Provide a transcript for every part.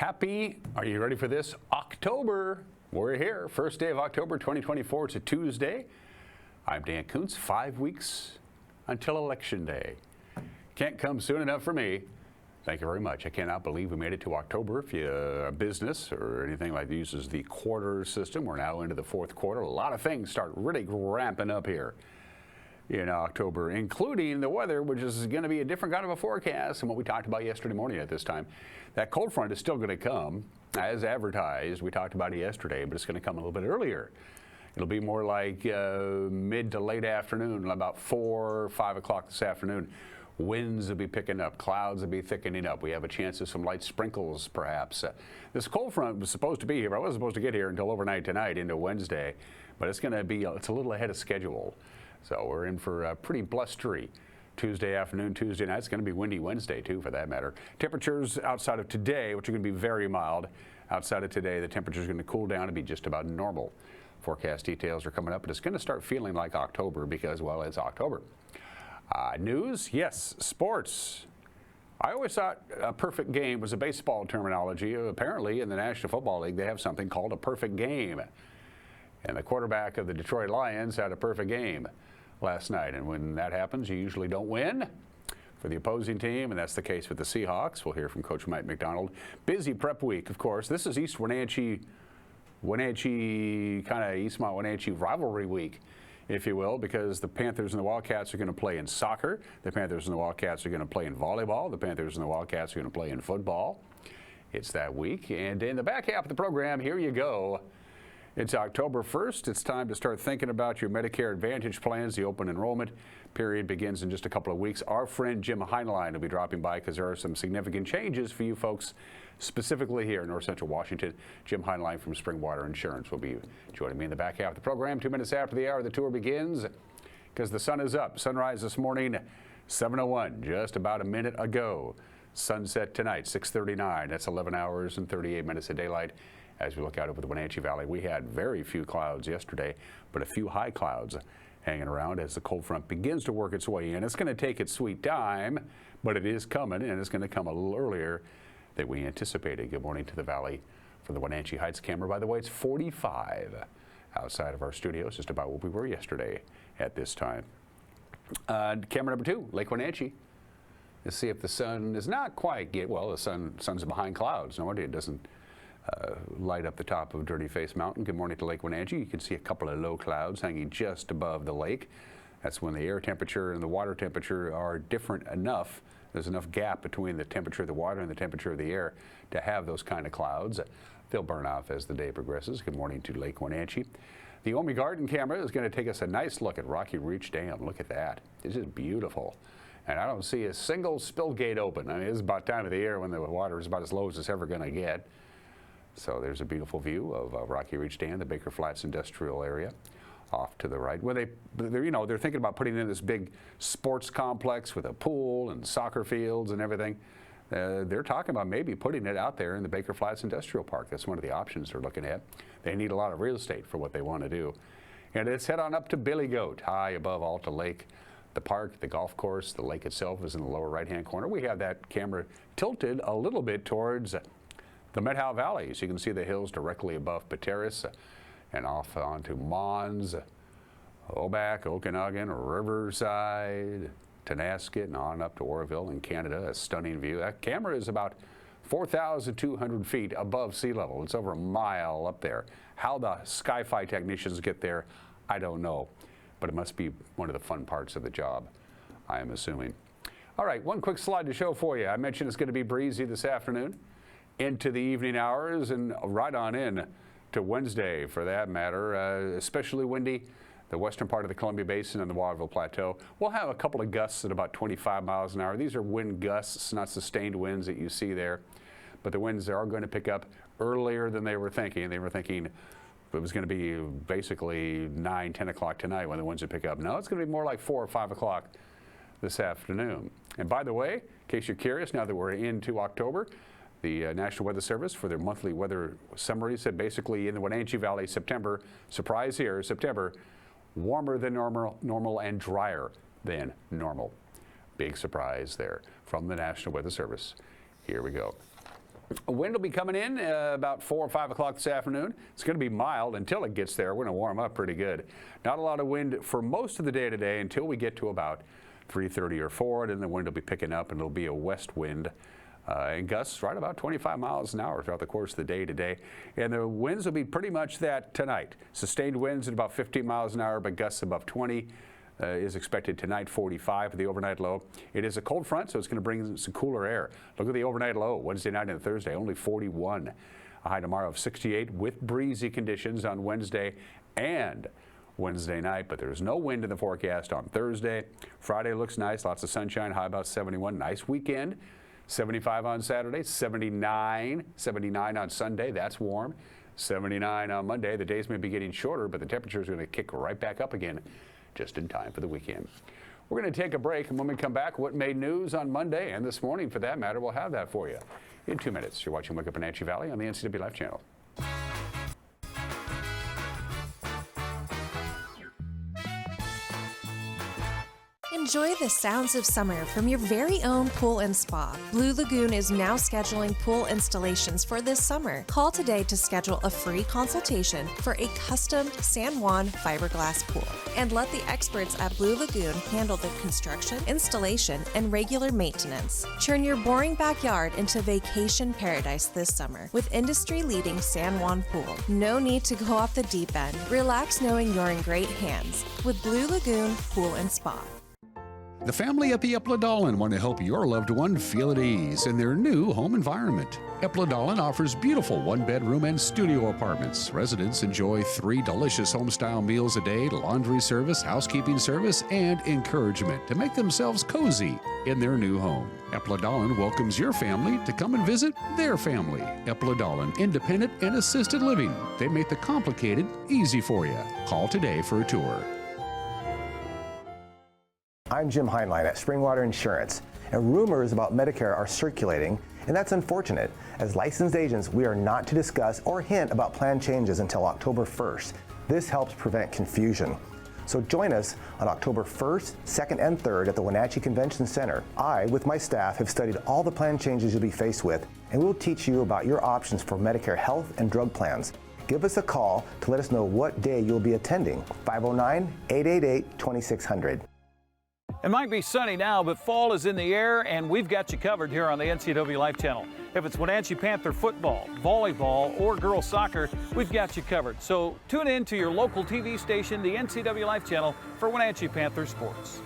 Are you ready for this? October. We're here. First day of October 2024. It's a Tuesday. I'm Dan Kuntz. 5 weeks until Election Day. Can't come soon enough for me. Thank you very much. I cannot believe we made it to October. If you're a business or anything like that uses the quarter system, we're now into the fourth quarter. A lot of things start really ramping up here in October, including the weather, which is going to be a different kind of a forecast than what we talked about yesterday morning at this time. That cold front is still going to come as advertised. We talked about it yesterday, but it's going to come a little bit earlier. It'll be more like mid to late afternoon, about 4 or 5 o'clock this afternoon. Winds will be picking up, clouds will be thickening up. We have a chance of some light sprinkles, perhaps. This cold front was supposed to be here, but I wasn't supposed to get here until overnight tonight into Wednesday. But it's going to be, it's a little ahead of schedule. So we're in for a pretty blustery Tuesday afternoon, Tuesday night. It's going to be windy Wednesday, too, for that matter. Temperatures outside of today, which are going to be very mild. Outside of today, the temperature is going to cool down to be just about normal. Forecast details are coming up, but it's going to start feeling like October because, well, it's October. News, yes, sports. I always thought a perfect game was a baseball terminology. Apparently, in the National Football League, they have something called a perfect game. And the quarterback of the Detroit Lions had a perfect game last night. And when that happens, you usually don't win for the opposing team, and that's the case with the Seahawks. We'll hear from Coach Mike McDonald. Busy prep week, of course. This is East Wenatchee, kind of East Mount Wenatchee rivalry week, if you will, because the Panthers and the Wildcats are going to play in soccer. The Panthers and the Wildcats are going to play in volleyball. The Panthers and the Wildcats are going to play in football. It's that week. And in the back half of the program, here you go. It's October 1st. It's time to start thinking about your Medicare Advantage plans. The open enrollment period begins in just a couple of weeks. Our friend Jim Heinlein will be dropping by because there are some significant changes for you folks, specifically here in North Central Washington. Jim Heinlein from Springwater Insurance will be joining me in the back half of the program. 2 minutes after the hour, the tour begins because the sun is up. Sunrise this morning, 7:01, just about a minute ago. Sunset tonight, 6:39. That's 11 hours and 38 minutes of daylight. As we look out over the Wenatchee Valley, we had very few clouds yesterday, but a few high clouds hanging around as the cold front begins to work its way in. It's going to take its sweet time, but it is coming, and it's going to come a little earlier than we anticipated. Good morning to the valley from the Wenatchee Heights camera. By the way, it's 45 outside of our studios, just about what we were yesterday at this time. Camera number 2, Lake Wenatchee. Let's see if the sun is not quite the sun's behind clouds. No wonder it doesn't light up the top of Dirty Face Mountain. Good morning to Lake Wenatchee. You can see a couple of low clouds hanging just above the lake. That's when the air temperature and the water temperature are different enough. There's enough gap between the temperature of the water and the temperature of the air to have those kind of clouds. They'll burn off as the day progresses. Good morning to Lake Wenatchee. The Omi Garden camera is going to take us a nice look at Rocky Reach Dam. Look at that. This is beautiful. And I don't see a single spill gate open. I mean, it's about time of the year when the water is about as low as it's ever going to get. So there's a beautiful view of Rocky Reach Dam, the Baker Flats industrial area, off to the right. Well, they're thinking about putting in this big sports complex with a pool and soccer fields and everything. They're talking about maybe putting it out there in the Baker Flats Industrial Park. That's one of the options they're looking at. They need a lot of real estate for what they want to do. And let's head on up to Billy Goat, high above Alta Lake. The park, the golf course, the lake itself is in the lower right-hand corner. We have that camera tilted a little bit towards the Methow Valley, so you can see the hills directly above Pateris and off onto Mons, Oback, Okanagan, Riverside, Tenasket, and on up to Oroville in Canada. A stunning view. That camera is about 4,200 feet above sea level. It's over a mile up there. How the Sky-Fi technicians get there, I don't know, but it must be one of the fun parts of the job, I am assuming. All right, one quick slide to show for you. I mentioned it's going to be breezy this afternoon into the evening hours and right on in to Wednesday for that matter, especially windy. The western part of the Columbia Basin and the Waterville Plateau. We'll have a couple of gusts at about 25 miles an hour. These are wind gusts, not sustained winds that you see there. But the winds are going to pick up earlier than they were thinking. They were thinking it was going to be basically 9, 10 o'clock tonight when the winds would pick up. No, it's going to be more like 4 or 5 o'clock this afternoon. And by the way, in case you're curious, now that we're into October, the National Weather Service for their monthly weather summary said basically in the Wenatchee Valley, September, surprise here, September, warmer than normal and drier than normal. Big surprise there from the National Weather Service. Here we go. Wind will be coming in about 4 or 5 o'clock this afternoon. It's going to be mild until it gets there. We're going to warm up pretty good. Not a lot of wind for most of the day today until we get to about 3:30 or 4, and then the wind will be picking up, and it'll be a west wind. And gusts right about 25 miles an hour throughout the course of the day today. And the winds will be pretty much that tonight. Sustained winds at about 15 miles an hour, but gusts above 20 is expected tonight, 45 for the overnight low. It is a cold front, so it's going to bring some cooler air. Look at the overnight low, Wednesday night and Thursday, only 41. A high tomorrow of 68 with breezy conditions on Wednesday and Wednesday night, but there's no wind in the forecast on Thursday. Friday looks nice, lots of sunshine, high about 71. Nice weekend. 75 on Saturday, 79 on Sunday. That's warm. 79 on Monday. The days may be getting shorter, but the temperature is going to kick right back up again just in time for the weekend. We're going to take a break, and when we come back, what made news on Monday and this morning, for that matter, we'll have that for you in 2 minutes. You're watching Wake Up Wenatchee Valley on the NCW Life Channel. Enjoy the sounds of summer from your very own pool and spa. Blue Lagoon is now scheduling pool installations for this summer. Call today to schedule a free consultation for a custom San Juan fiberglass pool. And let the experts at Blue Lagoon handle the construction, installation, and regular maintenance. Turn your boring backyard into vacation paradise this summer with industry-leading San Juan pool. No need to go off the deep end. Relax knowing you're in great hands with Blue Lagoon Pool and Spa. The family at the Epladolin want to help your loved one feel at ease in their new home environment. Epladolin offers beautiful one-bedroom and studio apartments. Residents enjoy 3 delicious home-style meals a day, laundry service, housekeeping service, and encouragement to make themselves cozy in their new home. Epladolin welcomes your family to come and visit their family. Epladolin, independent and assisted living. They make the complicated easy for you. Call today for a tour. I'm Jim Heinlein at Springwater Insurance, and rumors about Medicare are circulating, and that's unfortunate. As licensed agents, we are not to discuss or hint about plan changes until October 1st. This helps prevent confusion. So join us on October 1st, 2nd, and 3rd at the Wenatchee Convention Center. I, with my staff, have studied all the plan changes you'll be faced with, and we'll teach you about your options for Medicare health and drug plans. Give us a call to let us know what day you'll be attending. 509-888-2600. It might be sunny now, but fall is in the air, and we've got you covered here on the NCW Life Channel. If it's Wenatchee Panther football, volleyball, or girls soccer, we've got you covered. So tune in to your local TV station, the NCW Life Channel, for Wenatchee Panther sports.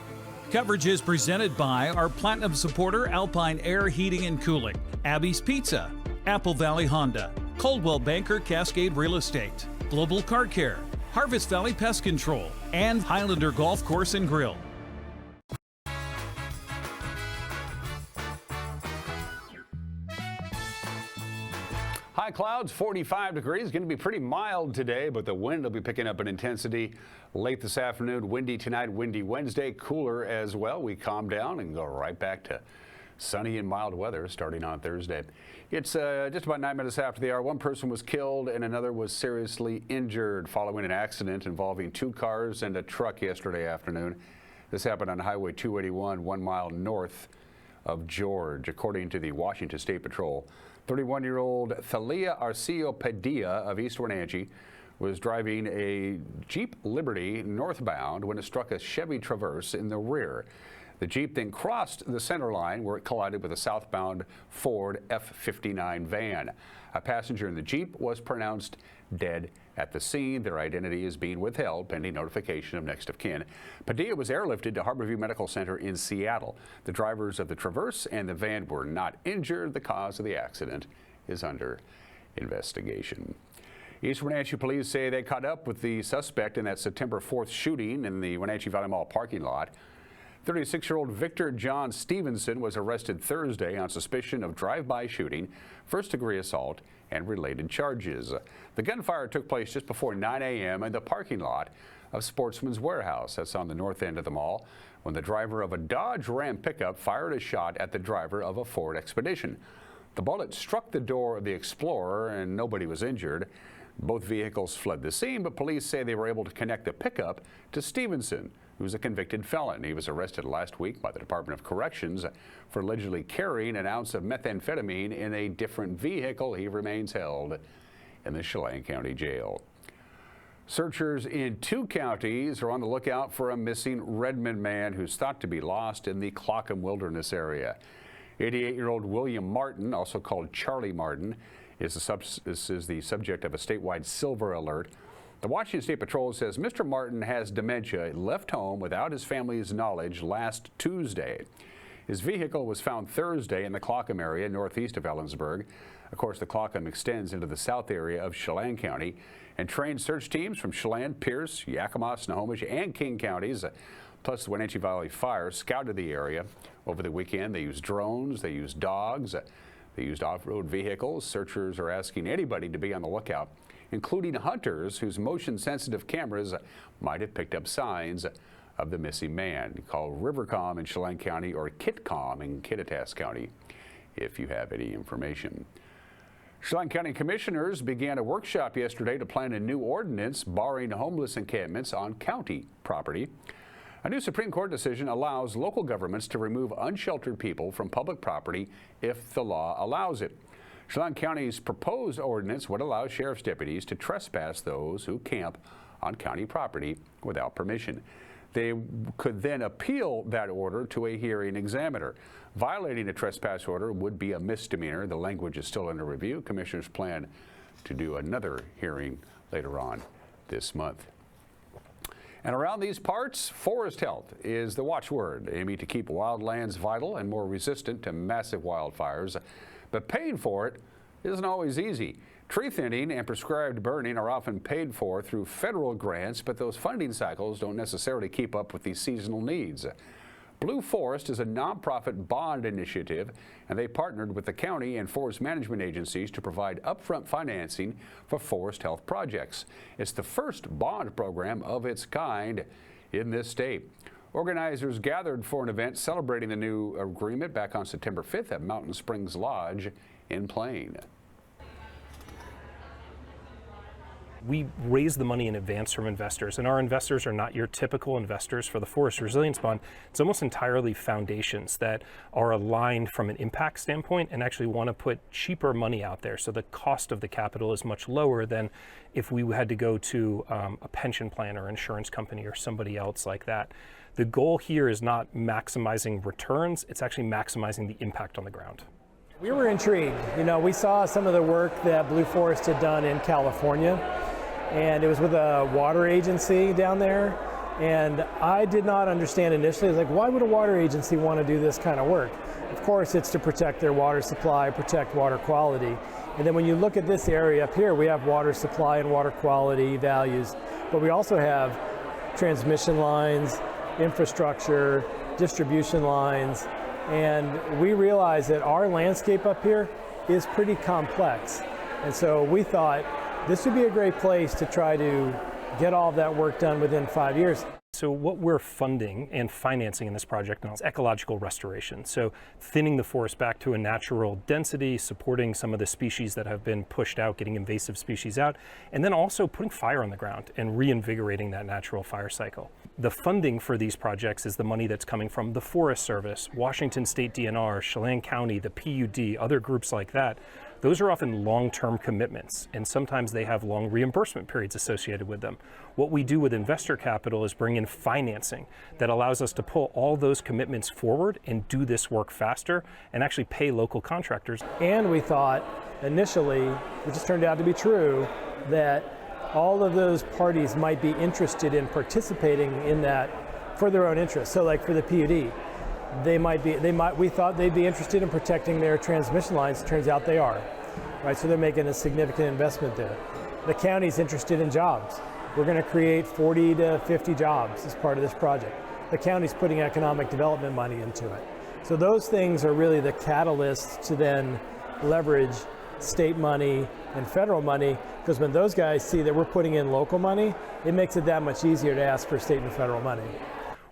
Coverage is presented by our Platinum supporter, Alpine Air Heating and Cooling, Abby's Pizza, Apple Valley Honda, Coldwell Banker Cascade Real Estate, Global Car Care, Harvest Valley Pest Control, and Highlander Golf Course and Grill. High clouds, 45 degrees. Going to be pretty mild today, but the wind will be picking up in intensity late this afternoon. Windy tonight, windy Wednesday, cooler as well. We calm down and go right back to sunny and mild weather starting on Thursday. It's just about 9 minutes after the hour. One person was killed and another was seriously injured following an accident involving 2 cars and a truck yesterday afternoon. This happened on Highway 281, 1 mile north of George, according to the Washington State Patrol. 31-year-old Thalia Arceo Padilla of East Wenatchee was driving a Jeep Liberty northbound when it struck a Chevy Traverse in the rear. The Jeep then crossed the center line where it collided with a southbound Ford F-59 van. A passenger in the Jeep was pronounced dead at the scene. Their identity is being withheld pending notification of next of kin. Padilla was airlifted to Harborview Medical Center in Seattle. The drivers of the Traverse and the van were not injured. The cause of the accident is under investigation. East Wenatchee police say they caught up with the suspect in that September 4th shooting in the Wenatchee Valley Mall parking lot. 36-year-old Victor John Stevenson was arrested Thursday on suspicion of drive-by shooting, first-degree assault, and related charges. The gunfire took place just before 9 a.m. in the parking lot of Sportsman's Warehouse. That's on the north end of the mall, when the driver of a Dodge Ram pickup fired a shot at the driver of a Ford Expedition. The bullet struck the door of the Explorer and nobody was injured. Both vehicles fled the scene, but police say they were able to connect the pickup to Stevenson, who's a convicted felon. He was arrested last week by the Department of Corrections for allegedly carrying an ounce of methamphetamine in a different vehicle. He remains held in the Chelan County Jail. Searchers in 2 counties are on the lookout for a missing Redmond man who's thought to be lost in the Clockham Wilderness area. 88-year-old William Martin, also called Charlie Martin, is the subject of a statewide silver alert. The Washington State Patrol says Mr. Martin has dementia, left home without his family's knowledge last Tuesday. His vehicle was found Thursday in the Clockham area northeast of Ellensburg. Of course, the Clockham extends into the south area of Chelan County, and trained search teams from Chelan, Pierce, Yakima, Snohomish, and King counties, plus the Wenatchee Valley Fire, scouted the area over the weekend. They used drones, they used dogs, they used off-road vehicles. Searchers are asking anybody to be on the lookout, including hunters whose motion-sensitive cameras might have picked up signs of the missing man. Call Rivercom in Chelan County or Kitcom in Kittitas County if you have any information. Chelan County Commissioners began a workshop yesterday to plan a new ordinance barring homeless encampments on county property. A new Supreme Court decision allows local governments to remove unsheltered people from public property if the law allows it. Chelan County's proposed ordinance would allow sheriff's deputies to trespass those who camp on county property without permission. They could then appeal that order to a hearing examiner. Violating a trespass order would be a misdemeanor. The language is still under review. Commissioners plan to do another hearing later on this month. And around these parts, forest health is the watchword, aiming to keep wildlands vital and more resistant to massive wildfires. But paying for it isn't always easy. Tree thinning and prescribed burning are often paid for through federal grants, but those funding cycles don't necessarily keep up with these seasonal needs. Blue Forest is a nonprofit bond initiative, and they partnered with the county and forest management agencies to provide upfront financing for forest health projects. It's the first bond program of its kind in this state. Organizers gathered for an event celebrating the new agreement back on September 5th at Mountain Springs Lodge in Plain. We raise the money in advance from investors, and our investors are not your typical investors for the Forest Resilience Bond. It's almost entirely foundations that are aligned from an impact standpoint and actually want to put cheaper money out there. So the cost of the capital is much lower than if we had to go to a pension plan or insurance company or somebody else like that. The goal here is not maximizing returns, it's actually maximizing the impact on the ground. We were intrigued. You know, we saw some of the work that Blue Forest had done in California, and it was with a water agency down there. And I did not understand initially, like, why would a water agency want to do this kind of work? Of course, it's to protect their water supply, protect water quality. And then when you look at this area up here, we have water supply and water quality values, but we also have transmission lines, infrastructure, distribution lines, and we realize that our landscape up here is pretty complex. And so we thought this would be a great place to try to get all of that work done within 5 years. So what we're funding and financing in this project now is ecological restoration. So thinning the forest back to a natural density, supporting some of the species that have been pushed out, getting invasive species out, and then also putting fire on the ground and reinvigorating that natural fire cycle. The funding for these projects is the money that's coming from the Forest Service, Washington State DNR, Chelan County, the PUD, other groups like that. Those are often long-term commitments, and sometimes they have long reimbursement periods associated with them. What we do with investor capital is bring in financing that allows us to pull all those commitments forward and do this work faster and actually pay local contractors. And we thought initially, which just turned out to be true, that all of those parties might be interested in participating in that for their own interests. So like for the PUD, we thought they'd be interested in protecting their transmission lines. Turns out they are, right? So they're making a significant investment there. The county's interested in jobs. We're going to create 40 to 50 jobs as part of this project. The county's putting economic development money into it. So those things are really the catalysts to then leverage state money and federal money, because when those guys see that we're putting in local money, it makes it that much easier to ask for state and federal money.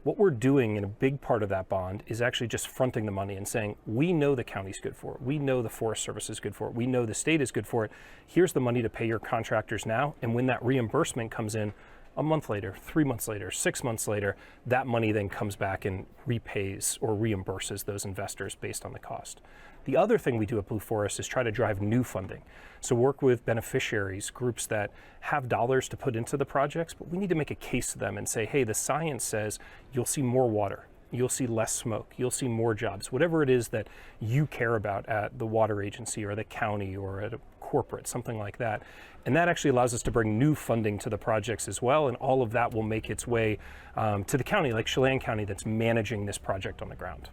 What we're doing in a big part of that bond is actually just fronting the money and saying, we know the county's good for it. We know the Forest Service is good for it. We know the state is good for it. Here's the money to pay your contractors now. And when that reimbursement comes in a month later, 3 months later, 6 months later, that money then comes back and repays or reimburses those investors based on the cost. The other thing we do at Blue Forest is try to drive new funding. So work with beneficiaries, groups that have dollars to put into the projects, but we need to make a case to them and say, hey, the science says you'll see more water, you'll see less smoke, you'll see more jobs, whatever it is that you care about at the water agency or the county or at a corporate, something like that. And that actually allows us to bring new funding to the projects as well, and all of that will make its way to the county, like Chelan County, that's managing this project on the ground.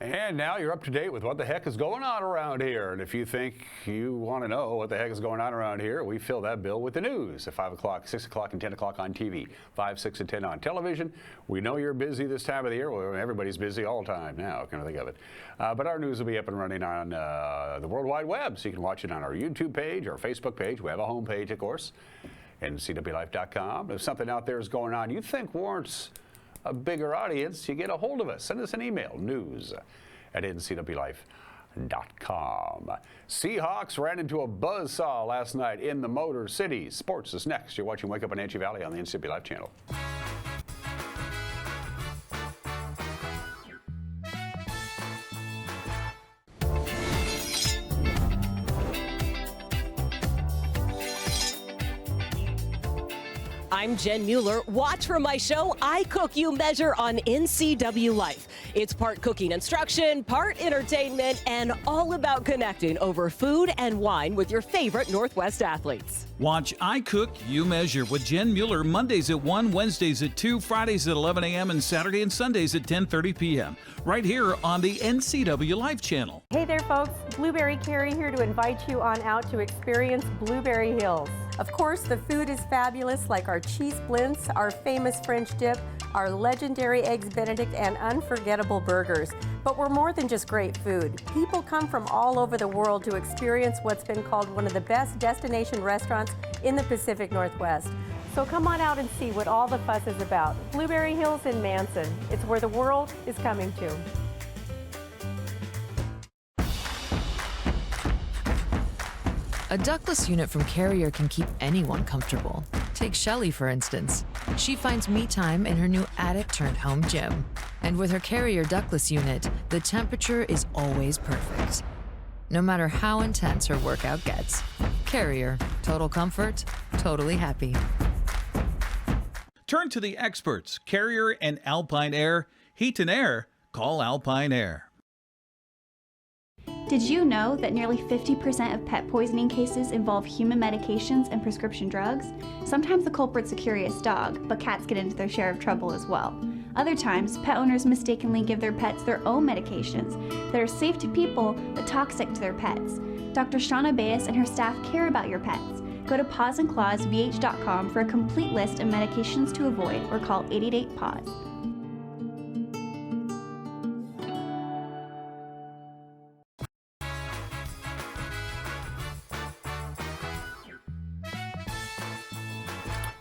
And now you're up to date with what the heck is going on around here. And if you think you want to know what the heck is going on around here, we fill that bill with the news at 5 o'clock, 6 o'clock, and 10 o'clock on TV. 5, 6, and 10 on television. We know you're busy this time of the year. Well, everybody's busy all the time now, kind of think of it. But our news will be up and running on the World Wide Web, so you can watch it on our YouTube page, our Facebook page. We have a homepage, of course, ncwlife.com. If something out there is going on you think warrants a bigger audience, you get a hold of us. Send us an email, news@ncwlife.com. Seahawks ran into a buzzsaw last night in the Motor City. Sports is next. You're watching Wake Up in Wenatchee Valley on the NCW Life channel. I'm Jen Mueller. Watch for my show, I Cook, You Measure on NCW Life. It's part cooking instruction, part entertainment, and all about connecting over food and wine with your favorite Northwest athletes. Watch I Cook, You Measure with Jen Mueller Mondays at 1, Wednesdays at 2, Fridays at 11 a.m., and Saturday and Sundays at 10:30 p.m. right here on the NCW Life channel. Hey there, folks. Blueberry Carrie here to invite you on out to experience Blueberry Hills. Of course, the food is fabulous, like our cheese blintz, our famous French dip, our legendary Eggs Benedict, and unforgettable burgers. But we're more than just great food. People come from all over the world to experience what's been called one of the best destination restaurants in the Pacific Northwest. So come on out and see what all the fuss is about. Blueberry Hills in Manson. It's where the world is coming to. A ductless unit from Carrier can keep anyone comfortable. Take Shelly, for instance. She finds me time in her new attic-turned-home gym. And with her Carrier ductless unit, the temperature is always perfect. No matter how intense her workout gets. Carrier. Total comfort, totally happy. Turn to the experts, Carrier and Alpine Air. Heat and air, call Alpine Air. Did you know that nearly 50% of pet poisoning cases involve human medications and prescription drugs? Sometimes the culprit's a curious dog, but cats get into their share of trouble as well. Other times, pet owners mistakenly give their pets their own medications that are safe to people but toxic to their pets. Dr. Shauna Baez and her staff care about your pets. Go to pawsandclawsvh.com for a complete list of medications to avoid or call 888-PAWS.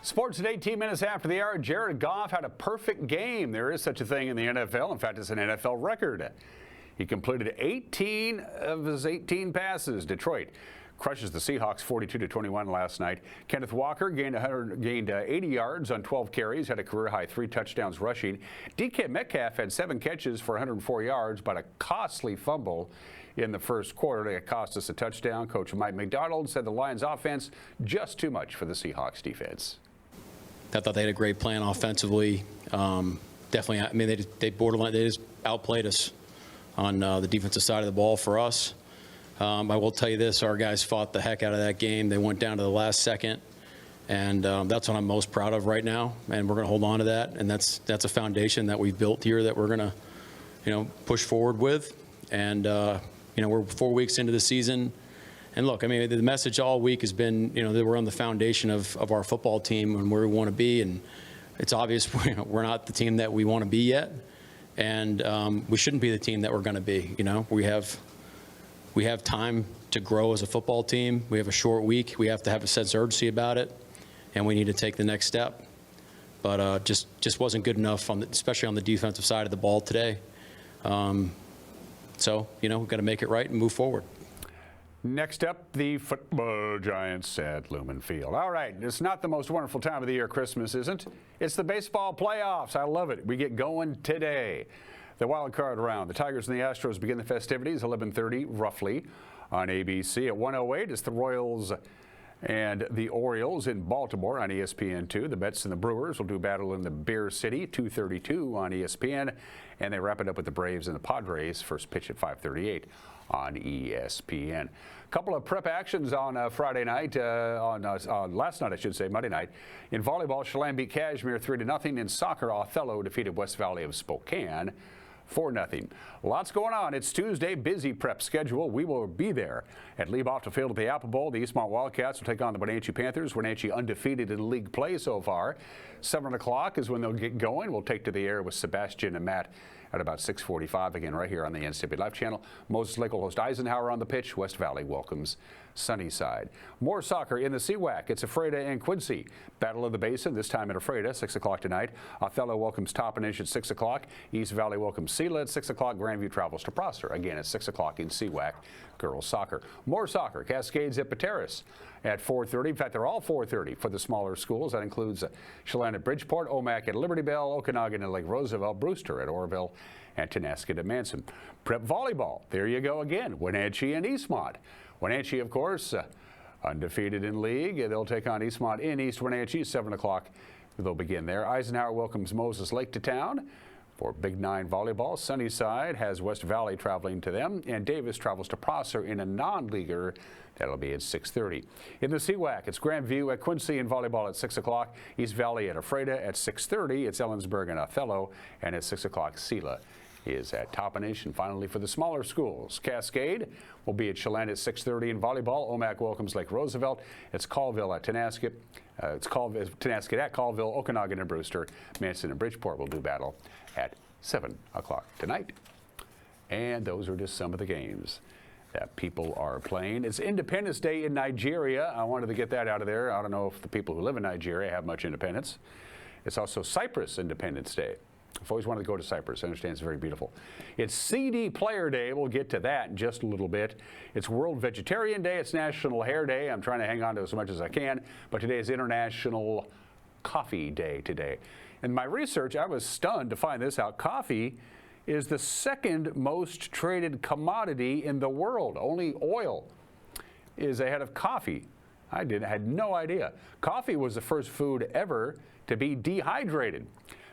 Sports at 18 minutes after the hour. Jared Goff had a perfect game. There is such a thing in the NFL. In fact, it's an NFL record. He completed 18 of his 18 passes. Detroit crushes the Seahawks 42-21 last night. Kenneth Walker gained 80 yards on 12 carries, had a career-high 3 touchdowns rushing. DK Metcalf had 7 catches for 104 yards, but a costly fumble in the first quarter. It cost us a touchdown. Coach Mike McDonald said the Lions' offense just too much for the Seahawks defense. I thought they had a great plan offensively. Definitely, I mean, they borderline, they just outplayed us on the defensive side of the ball for us. I will tell you this, our guys fought the heck out of that game. They went down to the last second, and that's what I'm most proud of right now, and we're going to hold on to that, and that's a foundation that we've built here that we're going to, push forward with. And, we're 4 weeks into the season. And look, I mean, the message all week has been, that we're on the foundation of our football team and where we want to be. And it's obvious we're not the team that we want to be yet. And we shouldn't be the team that we're going to be. We have time to grow as a football team. We have a short week. We have to have a sense of urgency about it. And we need to take the next step. but just wasn't good enough, especially on the defensive side of the ball today. So, we've got to make it right and move forward. Next up, the football giants at Lumen Field. All right, it's not the most wonderful time of the year, Christmas isn't. It's the baseball playoffs. I love it. We get going today. The wild card round. The Tigers and the Astros begin the festivities 11:30 roughly on ABC. At 1:08, it's the Royals and the Orioles in Baltimore on ESPN2. The Mets and the Brewers will do battle in the Beer City, 2:32 on ESPN. And they wrap it up with the Braves and the Padres, first pitch at 5:38 on ESPN. A couple of prep actions on Friday night, on last night, I should say, Monday night. In volleyball, Chelan beat Kashmir 3-0. In soccer, Othello defeated West Valley of Spokane 4-0. Lots going on. It's Tuesday, busy prep schedule. We will be there at Liebhoff Field at the Apple Bowl. The Eastmont Wildcats will take on the Wenatchee Panthers. Wenatchee undefeated in league play so far. 7 o'clock is when they'll get going. We'll take to the air with Sebastian and Matt at about 6:45, again right here on the NCW Live channel. Moses Lake will host Eisenhower on the pitch. West Valley welcomes Sunnyside. More soccer in the CWAC. It's Ephrata and Quincy. Battle of the Basin, this time at Ephrata, 6 o'clock tonight. Othello welcomes Toppenish at 6 o'clock. East Valley welcomes Sela at 6 o'clock. Grandview travels to Prosser, again at 6 o'clock in CWAC girls soccer. More soccer. Cascades at Pateros at 4:30. In fact, they're all 4:30 for the smaller schools. That includes Chelan at Bridgeport, Omak at Liberty Bell, Okanagan at Lake Roosevelt, Brewster at Orville, and Tenasket at Manson. Prep volleyball. There you go again. Wenatchee and Eastmont. Wenatchee, of course, undefeated in league. They'll take on Eastmont in East Wenatchee, 7 o'clock. They'll begin there. Eisenhower welcomes Moses Lake to town for Big 9 volleyball. Sunnyside has West Valley traveling to them, and Davis travels to Prosser in a non-leaguer. That'll be at 6:30. In the CWAC, it's Grandview at Quincy in volleyball at 6 o'clock. East Valley at Ephrata at 6:30. It's Ellensburg and Othello, and at 6 o'clock, Sela is at Toppenish. And finally, for the smaller schools, Cascade will be at Chelan at 6:30 in volleyball. Omak welcomes Lake Roosevelt. It's Colville at Tenasket. Tenasket at Colville, Okanagan and Brewster. Manson and Bridgeport will do battle at 7 o'clock tonight. And those are just some of the games that people are playing. It's Independence Day in Nigeria. I wanted to get that out of there. I don't know if the people who live in Nigeria have much independence. It's also Cyprus Independence Day. I've always wanted to go to Cyprus. I understand it's very beautiful. It's CD Player Day. We'll get to that in just a little bit. It's World Vegetarian Day. It's National Hair Day. I'm trying to hang on to as much as I can. But today is International Coffee Day today. In my research, I was stunned to find this out. Coffee is the second most traded commodity in the world. Only oil is ahead of coffee. I had no idea. Coffee was the first food ever to be dehydrated.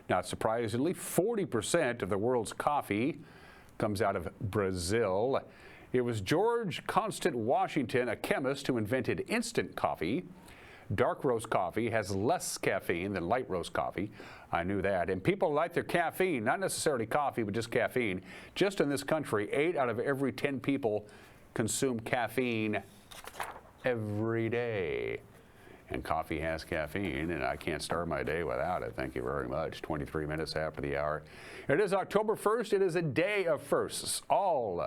Not surprisingly, 40% of the world's coffee comes out of Brazil. It was George Constant Washington, a chemist, who invented instant coffee. Dark roast coffee has less caffeine than light roast coffee. I knew that. And people like their caffeine, not necessarily coffee, but just caffeine. Just in this country, 8 out of every 10 people consume caffeine every day. And coffee has caffeine, and I can't start my day without it. Thank you very much. 23 minutes after the hour. It is October 1st. It is a day of firsts. All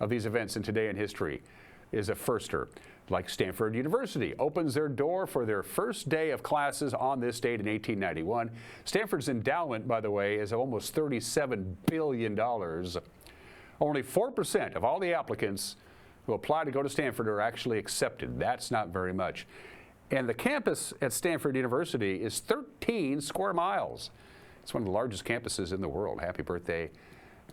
of these events in Today in History is a firster. Like Stanford University opens their door for their first day of classes on this date in 1891. Stanford's endowment, by the way, is almost $37 billion. Only 4% of all the applicants who apply to go to Stanford are actually accepted. That's not very much. And the campus at Stanford University is 13 square miles. It's one of the largest campuses in the world. Happy birthday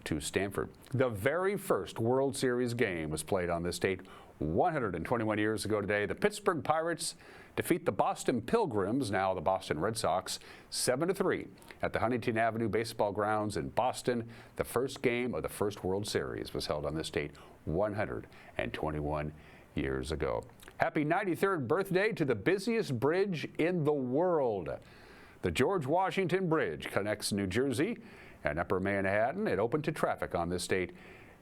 to Stanford. The very first World Series game was played on this date 121 years ago today. The Pittsburgh Pirates defeat the Boston Pilgrims, now the Boston Red Sox, 7-3 at the Huntington Avenue Baseball Grounds in Boston. The first game of the first World Series was held on this date 121 years ago. Happy 93rd birthday to the busiest bridge in the world. The George Washington Bridge connects New Jersey and Upper Manhattan. It opened to traffic on this date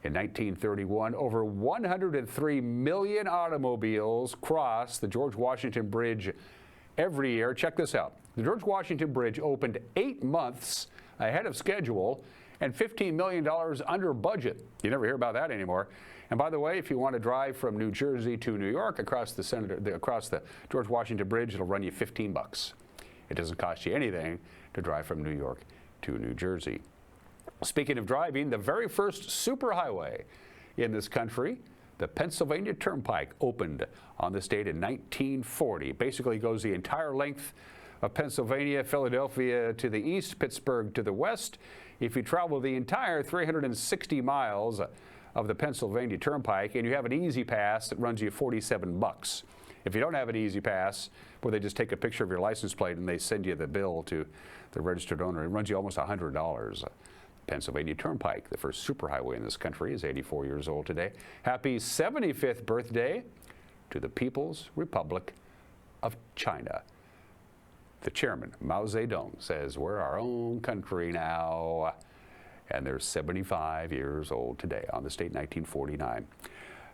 in 1931. Over 103 million automobiles cross the George Washington Bridge every year. Check this out. The George Washington Bridge opened 8 months ahead of schedule and $15 million under budget. You never hear about that anymore. And by the way, if you want to drive from New Jersey to New York across the George Washington Bridge, it'll run you $15. It doesn't cost you anything to drive from New York to New Jersey. Speaking of driving, the very first superhighway in this country, the Pennsylvania Turnpike, opened on this date in 1940. Basically goes the entire length of Pennsylvania, Philadelphia to the east, Pittsburgh to the west. If you travel the entire 360 miles of the Pennsylvania Turnpike and you have an Easy Pass, it runs you $47. If you don't have an Easy Pass, where they just take a picture of your license plate and they send you the bill to the registered owner, it runs you almost $100. Pennsylvania Turnpike, the first superhighway in this country, is 84 years old today. Happy 75th birthday to the People's Republic of China. The chairman, Mao Zedong, says we're our own country now, and they're 75 years old today on this date, 1949.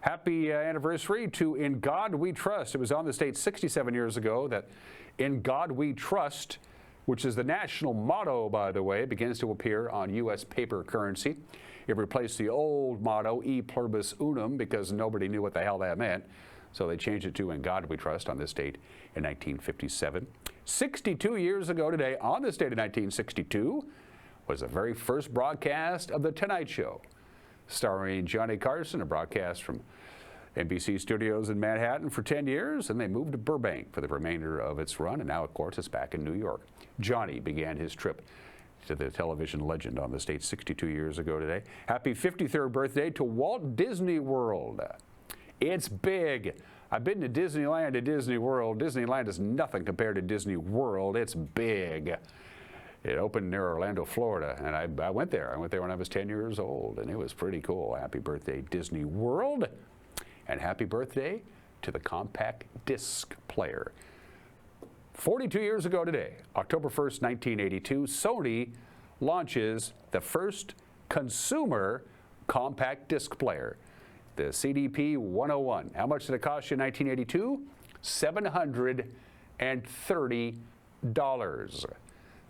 Happy anniversary to In God We Trust. It was on this date 67 years ago that In God We Trust, which is the national motto, by the way, begins to appear on U.S. paper currency. It replaced the old motto, E Pluribus Unum, because nobody knew what the hell that meant. So they changed it to In God We Trust on this date in 1957. 62 years ago today, on this date in 1962, was the very first broadcast of The Tonight Show, starring Johnny Carson, a broadcast from NBC studios in Manhattan for 10 years, and they moved to Burbank for the remainder of its run, and now, of course, it's back in New York. Johnny began his trip to the television legend on this date 62 years ago today. Happy 53rd birthday to Walt Disney World. It's big. I've been to Disneyland and Disney World. Disneyland is nothing compared to Disney World. It's big. It opened near Orlando, Florida, and I went there. I went there when I was 10 years old, and it was pretty cool. Happy birthday, Disney World. And happy birthday to the compact disc player. 42 years ago today, October 1st, 1982, Sony launches the first consumer compact disc player, the CDP 101. How much did it cost you in 1982? $730.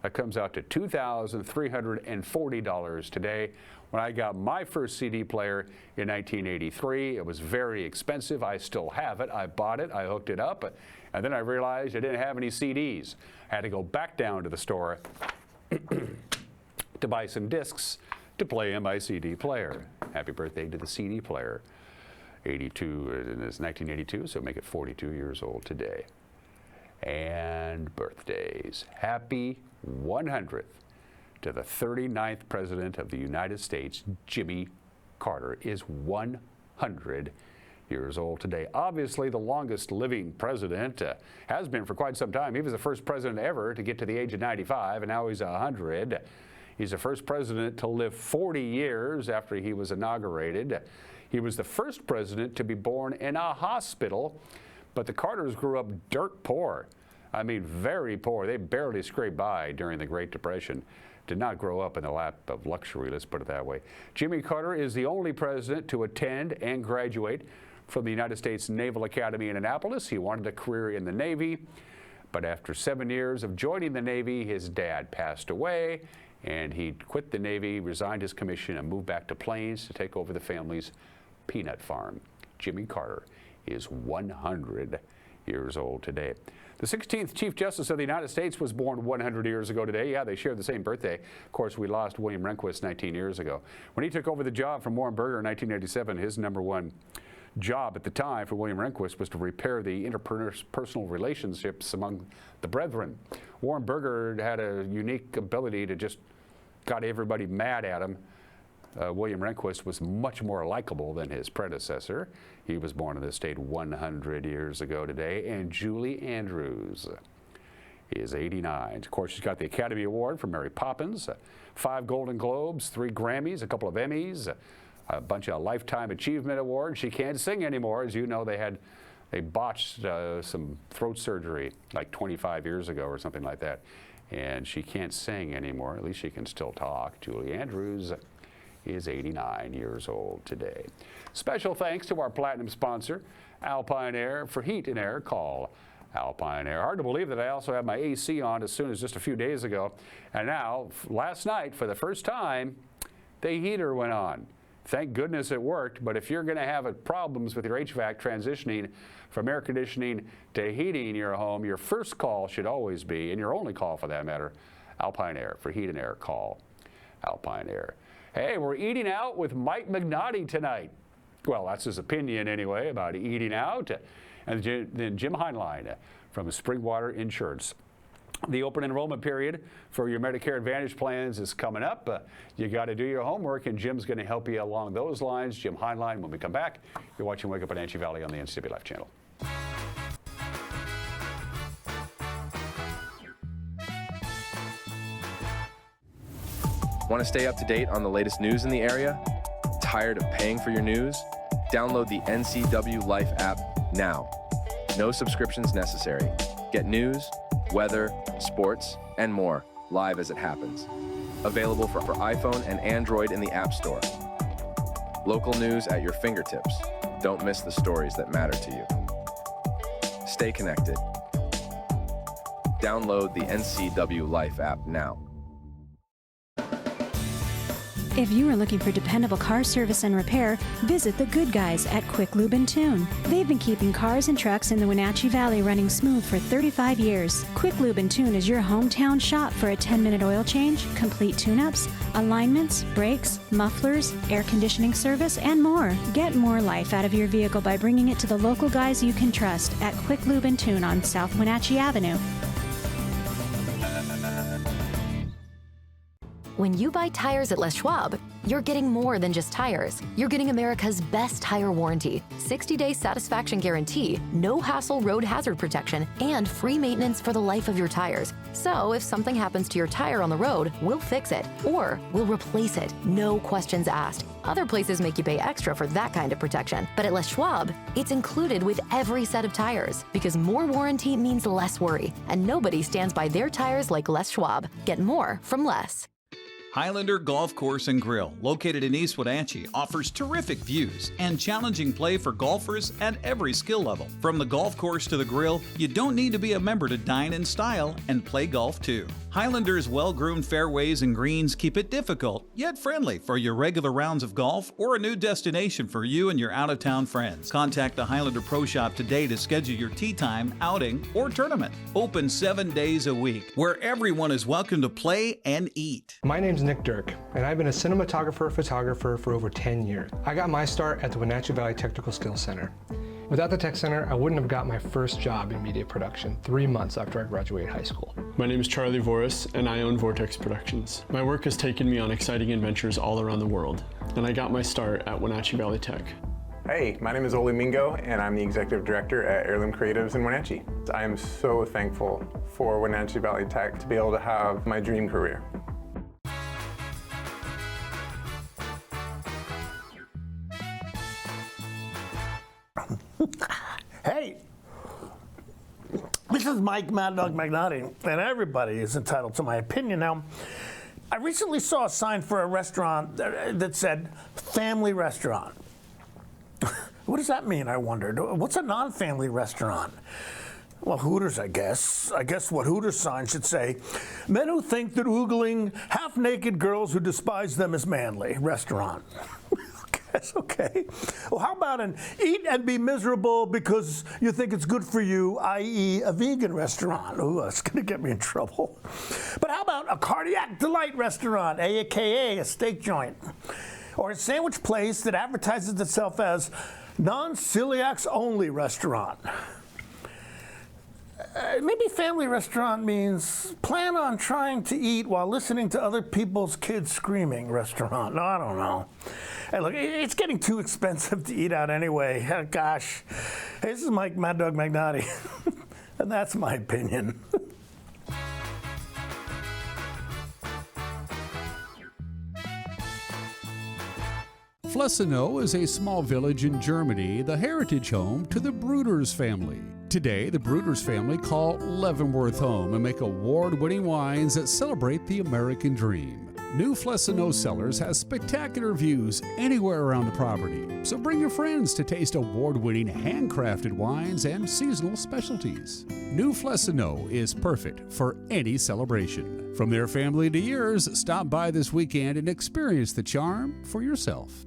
That comes out to $2,340 today. When I got my first CD player in 1983, it was very expensive. I still have it. I bought it, I hooked it up, and then I realized I didn't have any CDs. I had to go back down to the store to buy some discs to play in my CD player. Happy birthday to the CD player. 82, it's 1982, so make it 42 years old today. And birthdays. Happy 100th to the 39th President of the United States, Jimmy Carter, is 100 years old today. Obviously, the longest living president, has been for quite some time. He was the first president ever to get to the age of 95, and now he's 100. He's the first president to live 40 years after he was inaugurated. He was the first president to be born in a hospital, but the Carters grew up dirt poor. I mean, very poor. They barely scraped by during the Great Depression. Did not grow up in the lap of luxury, let's put it that way. Jimmy Carter is the only president to attend and graduate from the United States Naval Academy in Annapolis. He wanted a career in the Navy, but after 7 years of joining the Navy, his dad passed away, and he quit the Navy, resigned his commission, and moved back to Plains to take over the family's peanut farm. Jimmy Carter is 100 years old today. The 16th Chief Justice of the United States was born 100 years ago today. Yeah, they share the same birthday. Of course, we lost William Rehnquist 19 years ago. When he took over the job from Warren Burger in 1987, his number one job at the time for William Rehnquist was to repair the interpersonal relationships among the brethren. Warren Burger had a unique ability to just got everybody mad at him. William Rehnquist was much more likable than his predecessor. He was born in this state 100 years ago today. And Julie Andrews is 89. Of course, she's got the Academy Award for Mary Poppins, 5 Golden Globes, 3 Grammys, a couple of Emmys, a bunch of Lifetime Achievement Awards. She can't sing anymore. As you know, they botched some throat surgery like 25 years ago or something like that. And she can't sing anymore. At least she can still talk. Julie Andrews is 89 years old today. Special thanks to our platinum sponsor, Alpine Air. For heat and air, call Alpine Air. Hard to believe that I also had my AC on as soon as just a few days ago. And now, last night, for the first time, the heater went on. Thank goodness it worked, but if you're going to have problems with your HVAC transitioning from air conditioning to heating your home, your first call should always be, and your only call for that matter, Alpine Air. For heat and air, call Alpine Air. Hey, we're eating out with Mike Magnotti tonight. Well, that's his opinion anyway about eating out. And then Jim Heinlein from Springwater Insurance. The open enrollment period for your Medicare Advantage plans is coming up. You got to do your homework, and Jim's going to help you along those lines. Jim Heinlein, when we come back, you're watching Wake Up Wenatchee Valley on the NCW Life channel. Want to stay up to date on the latest news in the area? Tired of paying for your news? Download the NCW Life app now. No subscriptions necessary. Get news, weather, sports, and more live as it happens. Available for iPhone and Android in the App Store. Local news at your fingertips. Don't miss the stories that matter to you. Stay connected. Download the NCW Life app now. If you are looking for dependable car service and repair, visit the good guys at Quick Lube and Tune. They've been keeping cars and trucks in the Wenatchee Valley running smooth for 35 years. Quick Lube and Tune is your hometown shop for a 10-minute oil change, complete tune-ups, alignments, brakes, mufflers, air conditioning service, and more. Get more life out of your vehicle by bringing it to the local guys you can trust at Quick Lube and Tune on South Wenatchee Avenue. When you buy tires at Les Schwab, you're getting more than just tires. You're getting America's best tire warranty, 60-day satisfaction guarantee, no hassle road hazard protection, and free maintenance for the life of your tires. So if something happens to your tire on the road, we'll fix it, or we'll replace it, no questions asked. Other places make you pay extra for that kind of protection, but at Les Schwab, it's included with every set of tires, because more warranty means less worry, and nobody stands by their tires like Les Schwab. Get more from Les. Highlander Golf Course and Grill, located in East Wenatchee, offers terrific views and challenging play for golfers at every skill level. From the golf course to the grill, you don't need to be a member to dine in style and play golf too. Highlander's well-groomed fairways and greens keep it difficult, yet friendly for your regular rounds of golf or a new destination for you and your out-of-town friends. Contact the Highlander Pro Shop today to schedule your tee time, outing, or tournament. Open 7 days a week, where everyone is welcome to play and eat. My name's Nick Dirk, and I've been a cinematographer-photographer for over 10 years. I got my start at the Wenatchee Valley Technical Skills Center. Without the Tech Center, I wouldn't have got my first job in media production 3 months after I graduated high school. My name is Charlie Voris, and I own Vortex Productions. My work has taken me on exciting adventures all around the world, and I got my start at Wenatchee Valley Tech. Hey, my name is Ole Mingo, and I'm the Executive Director at Heirloom Creatives in Wenatchee. I am so thankful for Wenatchee Valley Tech to be able to have my dream career. Hey, this is Mike Mad Dog Magnotti, and everybody is entitled to my opinion. Now, I recently saw a sign for a restaurant that said family restaurant. What does that mean, I wondered? What's a non-family restaurant? Well, Hooters, I guess. I guess what Hooters sign should say, men who think that oogling half-naked girls who despise them is manly restaurant. That's okay. Well, how about an eat and be miserable because you think it's good for you, i.e. a vegan restaurant? Ooh, that's going to get me in trouble. But how about a cardiac delight restaurant, a.k.a. a steak joint? Or a sandwich place that advertises itself as non-celiacs only restaurant? Maybe family restaurant means plan on trying to eat while listening to other people's kids screaming restaurant. No, I don't know. Hey, look, it's getting too expensive to eat out anyway. Oh, gosh. Hey, this is Mike Mad Dog Magnotti, and that's my opinion. Flessenow is a small village in Germany, the heritage home to the Bruders family. Today, the Bruders family call Leavenworth home and make award-winning wines that celebrate the American dream. New Flessenow Cellars has spectacular views anywhere around the property, so bring your friends to taste award-winning handcrafted wines and seasonal specialties. New Flessenow is perfect for any celebration. From their family to yours, stop by this weekend and experience the charm for yourself.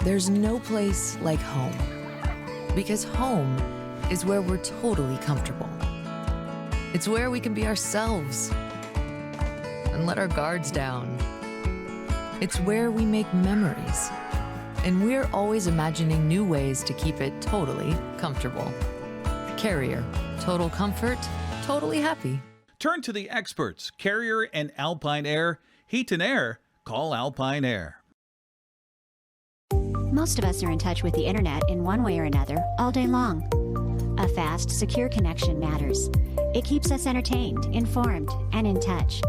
There's no place like home. Because home is where we're totally comfortable. It's where we can be ourselves and let our guards down. It's where we make memories. And we're always imagining new ways to keep it totally comfortable. Carrier, total comfort, totally happy. Turn to the experts, Carrier and Alpine Air. Heat and air, call Alpine Air. Most of us are in touch with the internet in one way or another all day long. A fast, secure connection matters. It keeps us entertained, informed, and in touch.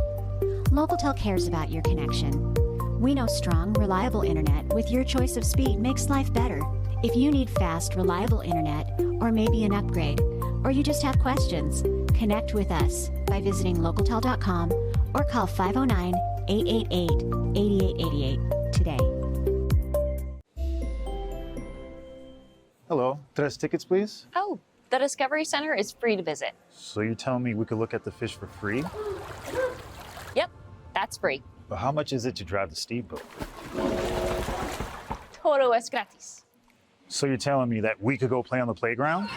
Locatel cares about your connection. We know strong, reliable internet with your choice of speed makes life better. If you need fast, reliable internet, or maybe an upgrade, or you just have questions, connect with us by visiting locatel.com or call 509-888-8888 today. Hello, 3 tickets, please. Oh, the Discovery Center is free to visit. So you're telling me we could look at the fish for free? Yep, that's free. But how much is it to drive the steamboat? Todo es gratis. So you're telling me that we could go play on the playground?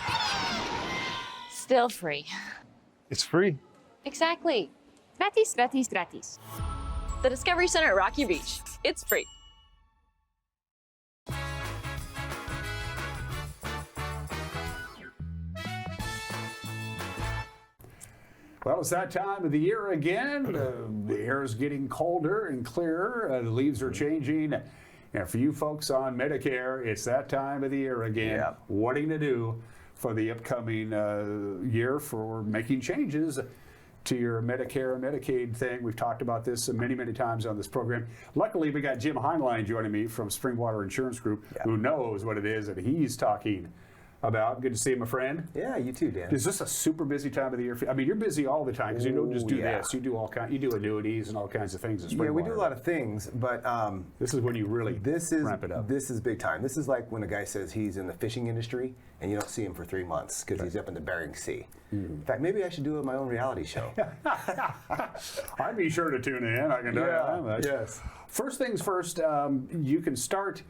Still free. It's free. Exactly. Gratis, gratis, gratis. The Discovery Center at Rocky Beach. It's free. Well, it's that time of the year again. The air is getting colder and clearer. The leaves are changing. And for you folks on Medicare, it's that time of the year again. Yeah. Wanting to do for the upcoming year for making changes to your Medicare and Medicaid thing. We've talked about this many, many times on this program. Luckily, we got Jim Heinlein joining me from Springwater Insurance Group, who knows what it is that he's talking about. Good to see you, my friend. Yeah, you too, Dan. Is this a super busy time of the year? I mean, you're busy all the time because you don't just do this. You do you do annuities and all kinds of things. Yeah, we do a lot of things, but this is when you really ramp it up. This is big time. This is like when a guy says he's in the fishing industry and you don't see him for 3 months because he's up in the Bering Sea. In fact, maybe I should do my own reality show. I'd be sure to tune in. I can tell you that. Yes. First things first, you can start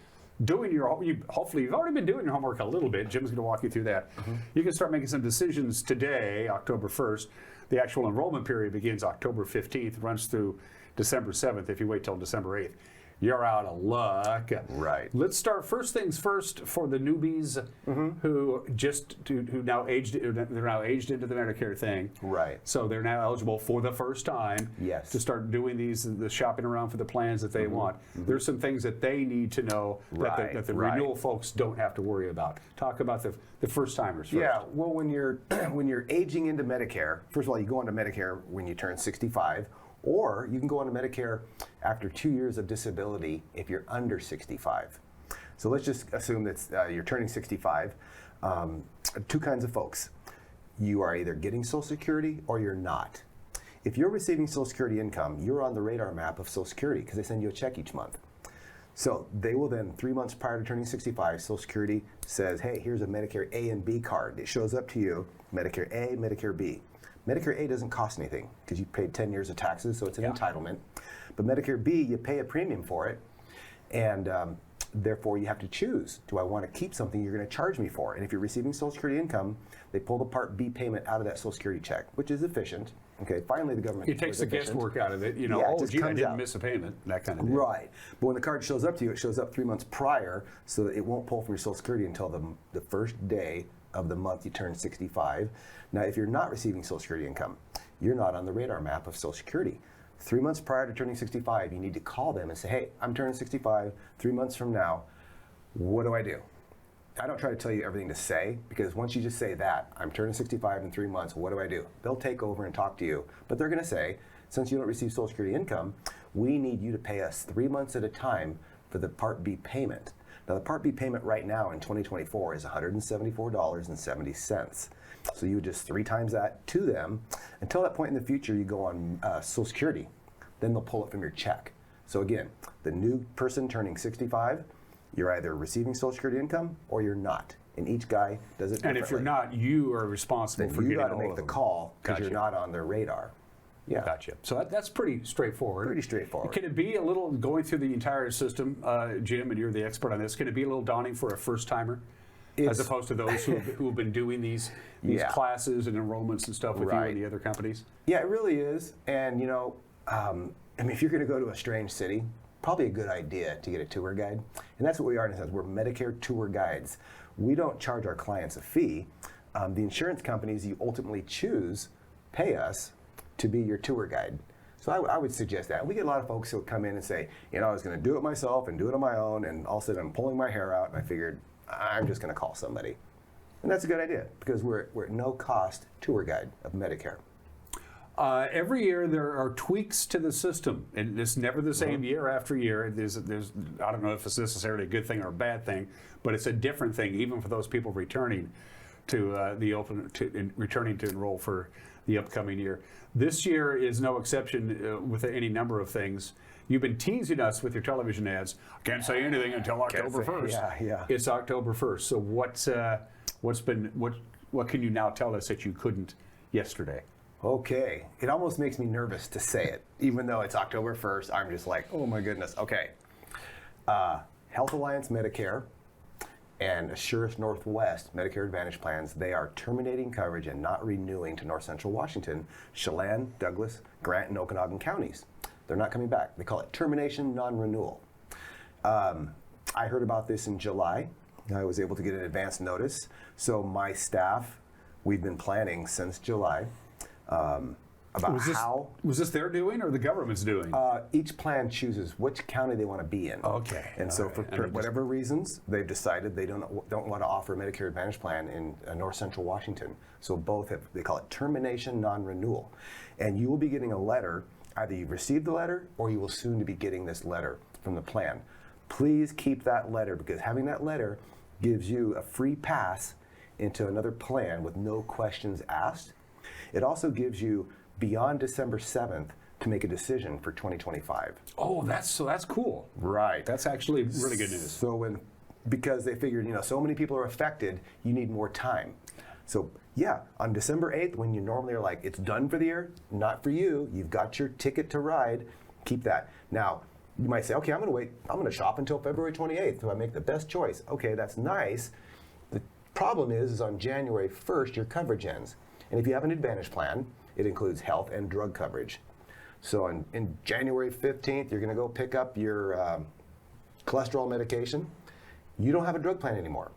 doing your, hopefully you've already been doing your homework a little bit. Jim's going to walk you through that. You can start making some decisions today, October 1st. The actual enrollment period begins October 15th, runs through December 7th. If you wait till December 8th, you're out of luck. Right. Let's start first things first for the newbies who now aged into the Medicare thing. Right. So they're now eligible for the first time. Yes. To start doing the shopping around for the plans that they want. There's some things that they need to know that the renewal folks don't have to worry about. Talk about the first timers first. Yeah. Well, when you're aging into Medicare, first of all, you go into Medicare when you turn 65. Or you can go on to Medicare after 2 years of disability if you're under 65. So let's just assume that you're turning 65. Two kinds of folks. You are either getting Social Security or you're not. If you're receiving Social Security income, you're on the radar map of Social Security because they send you a check each month. So they will then, 3 months prior to turning 65, Social Security says, hey, here's a Medicare A and B card. It shows up to you, Medicare A, Medicare B. Medicare A doesn't cost anything because you paid 10 years of taxes, so it's an entitlement. But Medicare B, you pay a premium for it, and therefore you have to choose. Do I want to keep something you're going to charge me for? And if you're receiving Social Security income, they pull the Part B payment out of that Social Security check, which is efficient. Okay, finally the government It takes the guesswork out of it. You know, I didn't miss a payment, that kind of thing. Right. But when the card shows up to you, it shows up 3 months prior, so that it won't pull from your Social Security until the first day of the month you turn 65. Now, if you're not receiving Social Security income, you're not on the radar map of Social Security. 3 months prior to turning 65, you need to call them and say, hey, I'm turning 65 3 months from now. What do I do? I don't try to tell you everything to say, because once you just say that, I'm turning 65 in 3 months, what do I do? They'll take over and talk to you, but they're going to say, since you don't receive Social Security income, we need you to pay us 3 months at a time for the Part B payment. Now, the Part B payment right now in 2024 is $174.70. So you would just 3 times that to them. Until that point in the future, you go on Social Security. Then they'll pull it from your check. So again, the new person turning 65, you're either receiving Social Security income or you're not. And each guy does it differently. And if you're not, you are responsible for getting you got to make the call because you're not on their radar. Yeah. Gotcha. So that's pretty straightforward. Pretty straightforward. Can it be a little, going through the entire system, Jim, and you're the expert on this, can it be a little daunting for a first-timer? As opposed to those who have been doing these classes and enrollments and stuff with you and the other companies? Yeah, it really is. And, you know, I mean, if you're going to go to a strange city, probably a good idea to get a tour guide. And that's what we are in a sense. We're Medicare tour guides. We don't charge our clients a fee. The insurance companies you ultimately choose pay us to be your tour guide. So I would suggest that. We get a lot of folks who come in and say, you know, I was going to do it myself and do it on my own, and all of a sudden I'm pulling my hair out, and I figured I'm just going to call somebody. And that's a good idea, because we're no cost tour guide of Medicare. Every year there are tweaks to the system, and it's never the same year after year. There's I don't know if it's necessarily a good thing or a bad thing, but it's a different thing even for those people returning to returning to enroll for the upcoming year. This year is no exception with any number of things. You've been teasing us with your television ads. I can't say anything until October 1st. Yeah. It's October 1st. So what can you now tell us that you couldn't yesterday? Okay, it almost makes me nervous to say it, even though it's October 1st. I'm just like, oh my goodness. Okay, Health Alliance Medicare and Assurance Northwest Medicare Advantage plans, they are terminating coverage and not renewing to North Central Washington, Chelan, Douglas, Grant, and Okanagan counties. They're not coming back. They call it termination non-renewal. I heard about this in July. I was able to get an advance notice. So my staff, we've been planning since July about Was this their doing or the government's doing? Each plan chooses which county they want to be in. Okay. And so for whatever reasons, they've decided they don't want to offer a Medicare Advantage plan in North Central Washington. So both have, they call it termination non-renewal. And you will be getting a letter. Either you've received the letter or you will soon to be getting this letter from the plan. Please keep that letter, because having that letter gives you a free pass into another plan with no questions asked. It also gives you beyond December 7th to make a decision for 2025. Oh, that's cool. Right. That's actually really good news. So because they figured, you know, so many people are affected, you need more time. So yeah, on December 8th, when you normally are like, it's done for the year, not for you. You've got your ticket to ride. Keep that. Now, you might say, okay, I'm going to wait. I'm going to shop until February 28th so I make the best choice. Okay, that's nice. The problem is on January 1st, your coverage ends. And if you have an Advantage plan, it includes health and drug coverage. So in January 15th, you're going to go pick up your cholesterol medication. You don't have a drug plan anymore.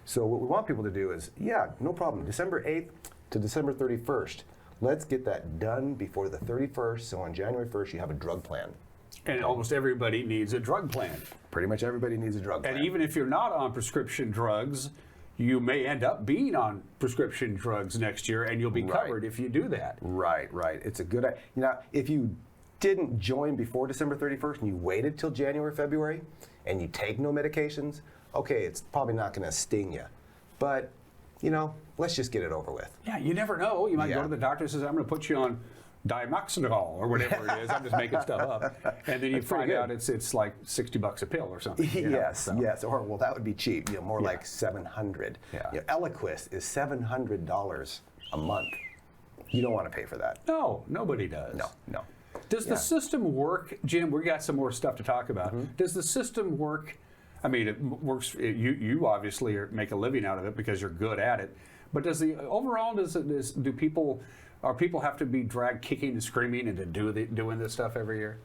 So what we want people to do is, yeah, no problem, December 8th to December 31st. Let's get that done before the 31st, so on January 1st, you have a drug plan. And almost everybody needs a drug plan. Pretty much everybody needs a drug plan. And even if you're not on prescription drugs, you may end up being on prescription drugs next year, and you'll be covered if you do that. Right. It's a good idea. You know, if you didn't join before December 31st and you waited till January, February, and you take no medications, okay, it's probably not going to sting you. But, you know, let's just get it over with. Yeah, you never know. You might go to the doctor and says, I'm going to put you on dimoxidil or whatever it is. I'm just making stuff up. And then you find out it's like $60 a pill or something. Yes. Or, well, that would be cheap. You know, more like $700. Yeah. You know, Eliquis is $700 a month. You don't want to pay for that. No, nobody does. No. Does the system work, Jim? We got some more stuff to talk about. Does the system work? I mean, it works. You obviously make a living out of it because you're good at it. But does the overall do people have to be dragged kicking and screaming into doing this stuff every year?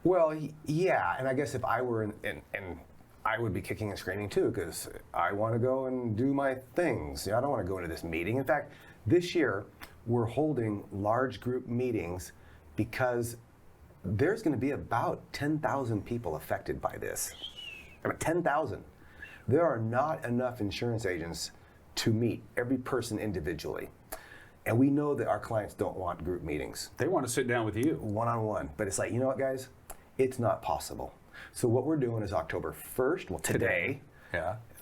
Well, yeah, and I guess if I were and I would be kicking and screaming too, because I want to go and do my things. You know, I don't want to go into this meeting. In fact, this year we're holding large group meetings because there's going to be about 10,000 people affected by this. About 10,000. There are not enough insurance agents to meet every person individually. And we know that our clients don't want group meetings. They want to sit down with you. One-on-one. But it's like, you know what, guys? It's not possible. So what we're doing is October 1st, well, today,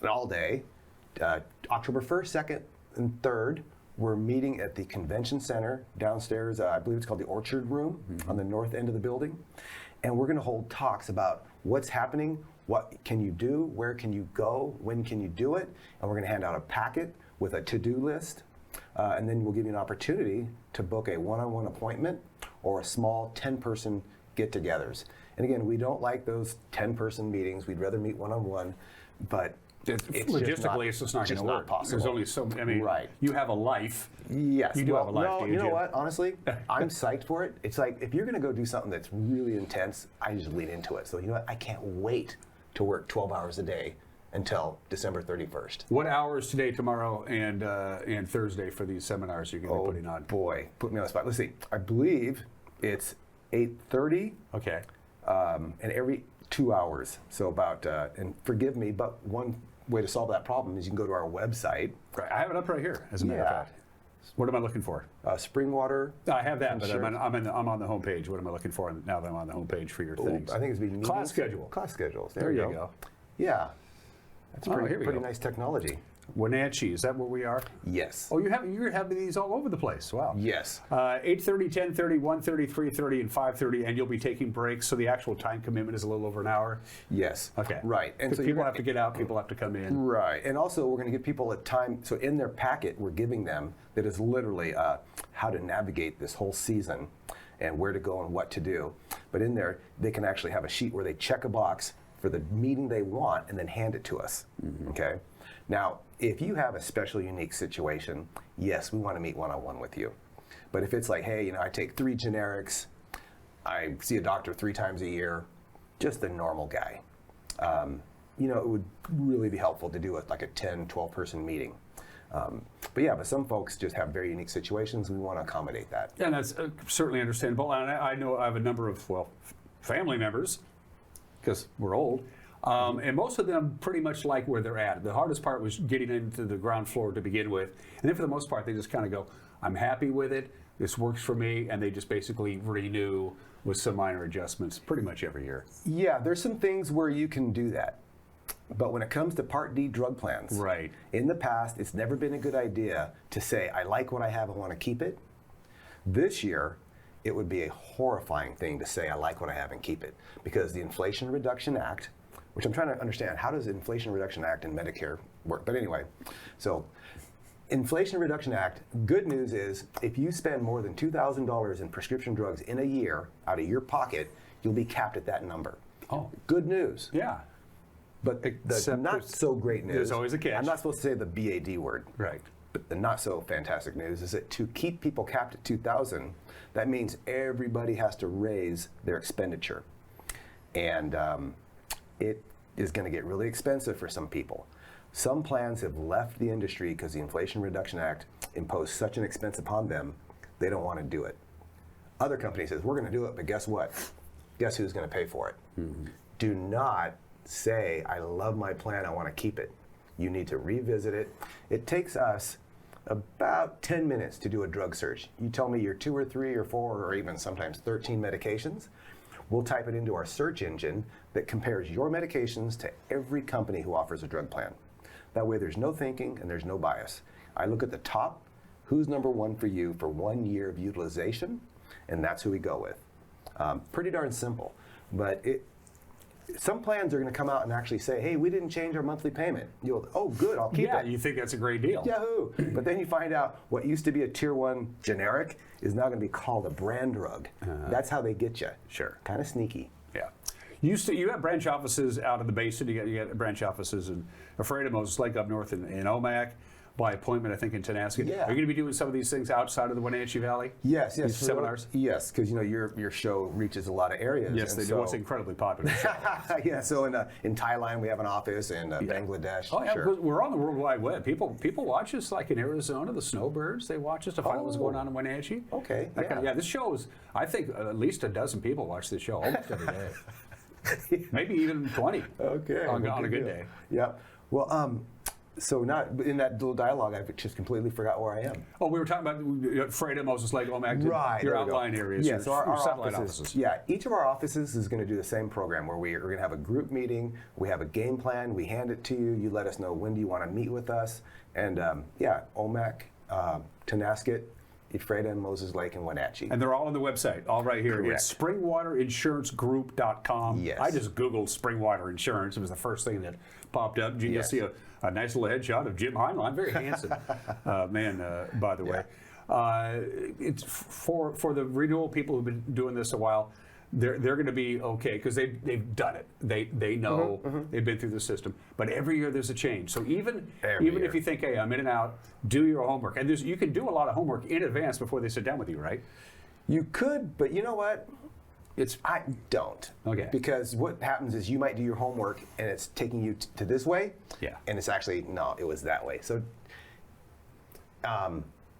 all day, October 1st, 2nd, and 3rd, we're meeting at the convention center downstairs. I believe it's called the Orchard Room on the north end of the building. And we're going to hold talks about what's happening, what can you do, where can you go, when can you do it, and we're going to hand out a packet with a to-do list, and then we'll give you an opportunity to book a one-on-one appointment or a small 10-person get-togethers. And again, we don't like those 10-person meetings. We'd rather meet one-on-one, but logistically, it's just not going to work. Possible. There's only so. I mean, right. You have a life. Yes. You do have a life. No, you know what? Honestly, I'm psyched for it. It's like if you're going to go do something that's really intense, I just lean into it. So you know what? I can't wait to work 12 hours a day until December 31st. What hours today, tomorrow, and Thursday for these seminars you're going to be putting on? Boy, put me on the spot. Let's see. I believe it's 8:30. Okay. And every 2 hours. So about, and forgive me, but one way to solve that problem is you can go to our website. Right. I have it up right here, as a matter of fact. What am I looking for? Springwater. I have that, but I'm on the homepage. What am I looking for now that I'm on the homepage for your things? I think it's meetings. Class schedule. Class schedules. There you go. Yeah. That's pretty go. nice technology. Wenatchee, is that where we are? Yes. Oh, you're having these all over the place. Wow. Yes. 8:30, 10:30, 1:30, 3:30, and 5:30, and you'll be taking breaks, so the actual time commitment is a little over an hour? Yes. Okay. Right. And so people have to get out, people have to come in. Right. And also we're going to give people a time, so in their packet we're giving them that is literally how to navigate this whole season and where to go and what to do. But in there, they can actually have a sheet where they check a box for the meeting they want and then hand it to us. Okay. Now, if you have a special, unique situation, yes, we want to meet one-on-one with you. But if it's like, hey, I take 3 generics, I see a doctor 3 times a year, just a normal guy, it would really be helpful to do like a 10, 12-person meeting. But some folks just have very unique situations. We want to accommodate that. And that's certainly understandable. And I know I have a number of, family members, because we're old, and most of them pretty much like where they're at. The hardest part was getting into the ground floor to begin with. And then for the most part, they just kind of go, I'm happy with it, this works for me, and they just basically renew with some minor adjustments pretty much every year. Yeah, there's some things where you can do that. But when it comes to Part D drug plans, right. In the past, it's never been a good idea to say, I like what I have, I want to keep it. This year, it would be a horrifying thing to say, I like what I have and keep it. Because the Inflation Reduction Act, which I'm trying to understand, how does the Inflation Reduction Act and Medicare work? But anyway, so Inflation Reduction Act, good news is if you spend more than $2,000 in prescription drugs in a year out of your pocket, you'll be capped at that number. Oh. Good news. Yeah. But the not so great news. There's always a catch. I'm not supposed to say the BAD word. Right. But the not so fantastic news is that to keep people capped at 2,000, that means everybody has to raise their expenditure. And it is going to get really expensive for some people. Some plans have left the industry because the Inflation Reduction Act imposed such an expense upon them, they don't want to do it. Other companies says, we're going to do it, but guess what? Guess who's going to pay for it? Mm-hmm. Do not say, I love my plan, I want to keep it. You need to revisit it. It takes us about 10 minutes to do a drug search. You tell me your 2 or 3 or 4 or even sometimes 13 medications. We'll type it into our search engine that compares your medications to every company who offers a drug plan. That way there's no thinking and there's no bias. I look at the top, who's number 1 for you for 1 year of utilization, and that's who we go with. Pretty darn simple, but some plans are going to come out and actually say, hey, we didn't change our monthly payment. You'll, oh, good, I'll keep it. Yeah, you think that's a great deal. Yahoo! But then you find out what used to be a tier 1 generic is now going to be called a brand drug. That's how they get you. Sure. Kind of sneaky. Yeah. You have branch offices out of the basin. You got branch offices in Afraid of Moses Lake up north in Omak. By appointment, I think, in Tenasket. Yeah. Are you going to be doing some of these things outside of the Wenatchee Valley? Yes. These seminars? Yes, because your show reaches a lot of areas. Yes, they do. It's incredibly popular. Yeah, so in Thailand we have an office, and Bangladesh. Oh yeah, sure. because we're on the World Wide Web. People watch us, like in Arizona, the snowbirds. They watch us to find out what's going on in Wenatchee. Okay. This show is, I think, at least a dozen people watch this show almost every day. Maybe even 20. Okay. On a good day. Yeah. Well, so not in that little dialogue, I've just completely forgot where I am. Oh, we were talking about Afraid of Moses Lake, Omak, right, your outlying areas, yeah, so our satellite offices. Yeah, each of our offices is going to do the same program where we're going to have a group meeting, we have a game plan, we hand it to you, you let us know when do you want to meet with us, and Omak, Tenasket, Ephrata, Moses Lake, and Wenatchee. And they're all on the website, all right here. Correct. It's springwaterinsuranceGroup.com. Yes. I just Googled Springwater Insurance. It was the first thing that popped up. You'll see a nice little headshot of Jim Heinlein. Very handsome man, by the way. It's for the renewal people who've been doing this a while. They're going to be okay because they've done it. They know they've been through the system. But every year there's a change. So even if you think, hey, I'm in and out, do your homework. And you can do a lot of homework in advance before they sit down with you, right? You could, but you know what? I don't. Okay. Because what happens is you might do your homework and it's taking you to this way. Yeah. And it's actually, no, it was that way. So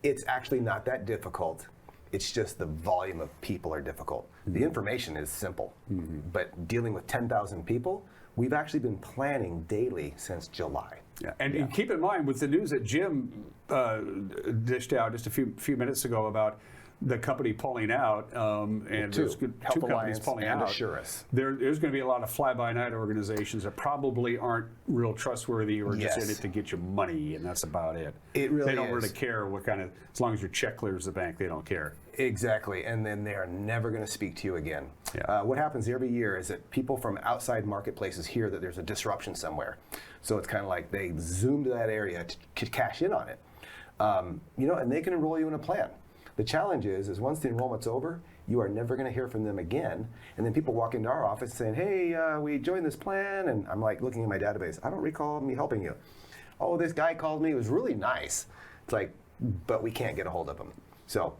it's actually not that difficult. It's just the volume of people are difficult. The information is simple, but dealing with 10,000 people, we've actually been planning daily since July. Yeah. And keep in mind with the news that Jim dished out just a few minutes ago about the company pulling out, and there's two companies pulling out. Assurance. There's going to be a lot of fly-by-night organizations that probably aren't real trustworthy or just in it to get your money, and that's about it. It really They don't is. really care what kind of, as long as your check clears the bank, they don't care. Exactly, and then they are never going to speak to you again. Yeah. What happens every year is that people from outside marketplaces hear that there's a disruption somewhere. So it's kind of like they zoom to that area to cash in on it. And they can enroll you in a plan. The challenge is once the enrollment's over, you are never going to hear from them again. And then people walk into our office saying, hey, we joined this plan. And I'm like looking at my database. I don't recall me helping you. Oh, this guy called me. It was really nice. It's like, but we can't get a hold of him. So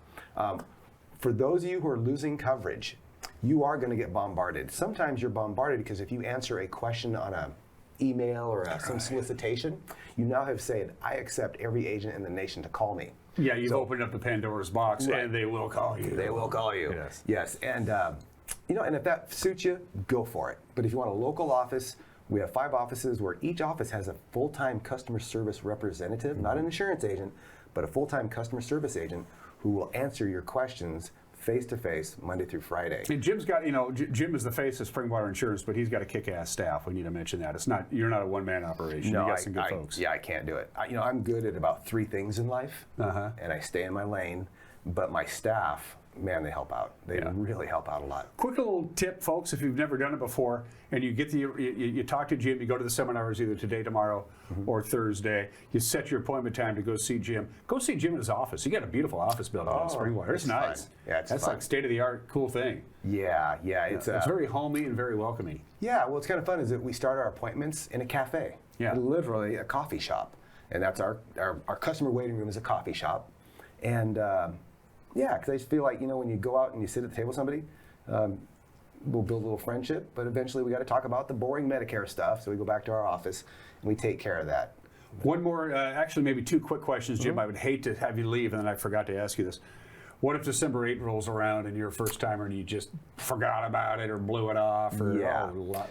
for those of you who are losing coverage, you are going to get bombarded. Sometimes you're bombarded because if you answer a question on an email or some solicitation, you now have said, I accept every agent in the nation to call me. Yeah, you've opened up the Pandora's box, and they will call you. They will call you. Yes. And and if that suits you, go for it. But if you want a local office, we have 5 offices where each office has a full-time customer service representative, not an insurance agent, but a full-time customer service agent who will answer your questions face-to-face, Monday through Friday. And Jim's got, Jim is the face of Springwater Insurance, but he's got a kick-ass staff. We need to mention that. You're not a one-man operation. No, you got some good folks. Yeah, I can't do it. I'm good at about 3 things in life, and I stay in my lane. But my staff, man, they help out. They really help out a lot. Quick little tip, folks, if you've never done it before, and you talk to Jim, you go to the seminars either today, tomorrow, or Thursday. You set your appointment time to go see Jim. Go see Jim in his office. He got a beautiful office building in Springwater. It's nice. Fun. Yeah, That's like state-of-the-art, cool thing. Yeah. It's very homey and very welcoming. Yeah, well, it's kind of fun is that we start our appointments in a cafe. Yeah. Literally a coffee shop. And that's our customer waiting room is a coffee shop. And because I just feel like, when you go out and you sit at the table with somebody, we'll build a little friendship, but eventually we got to talk about the boring Medicare stuff. So we go back to our office and we take care of that. One more, actually maybe 2 quick questions, Jim. I would hate to have you leave, and then I forgot to ask you this. What if December 8 rolls around and you're a first timer and you just forgot about it or blew it off or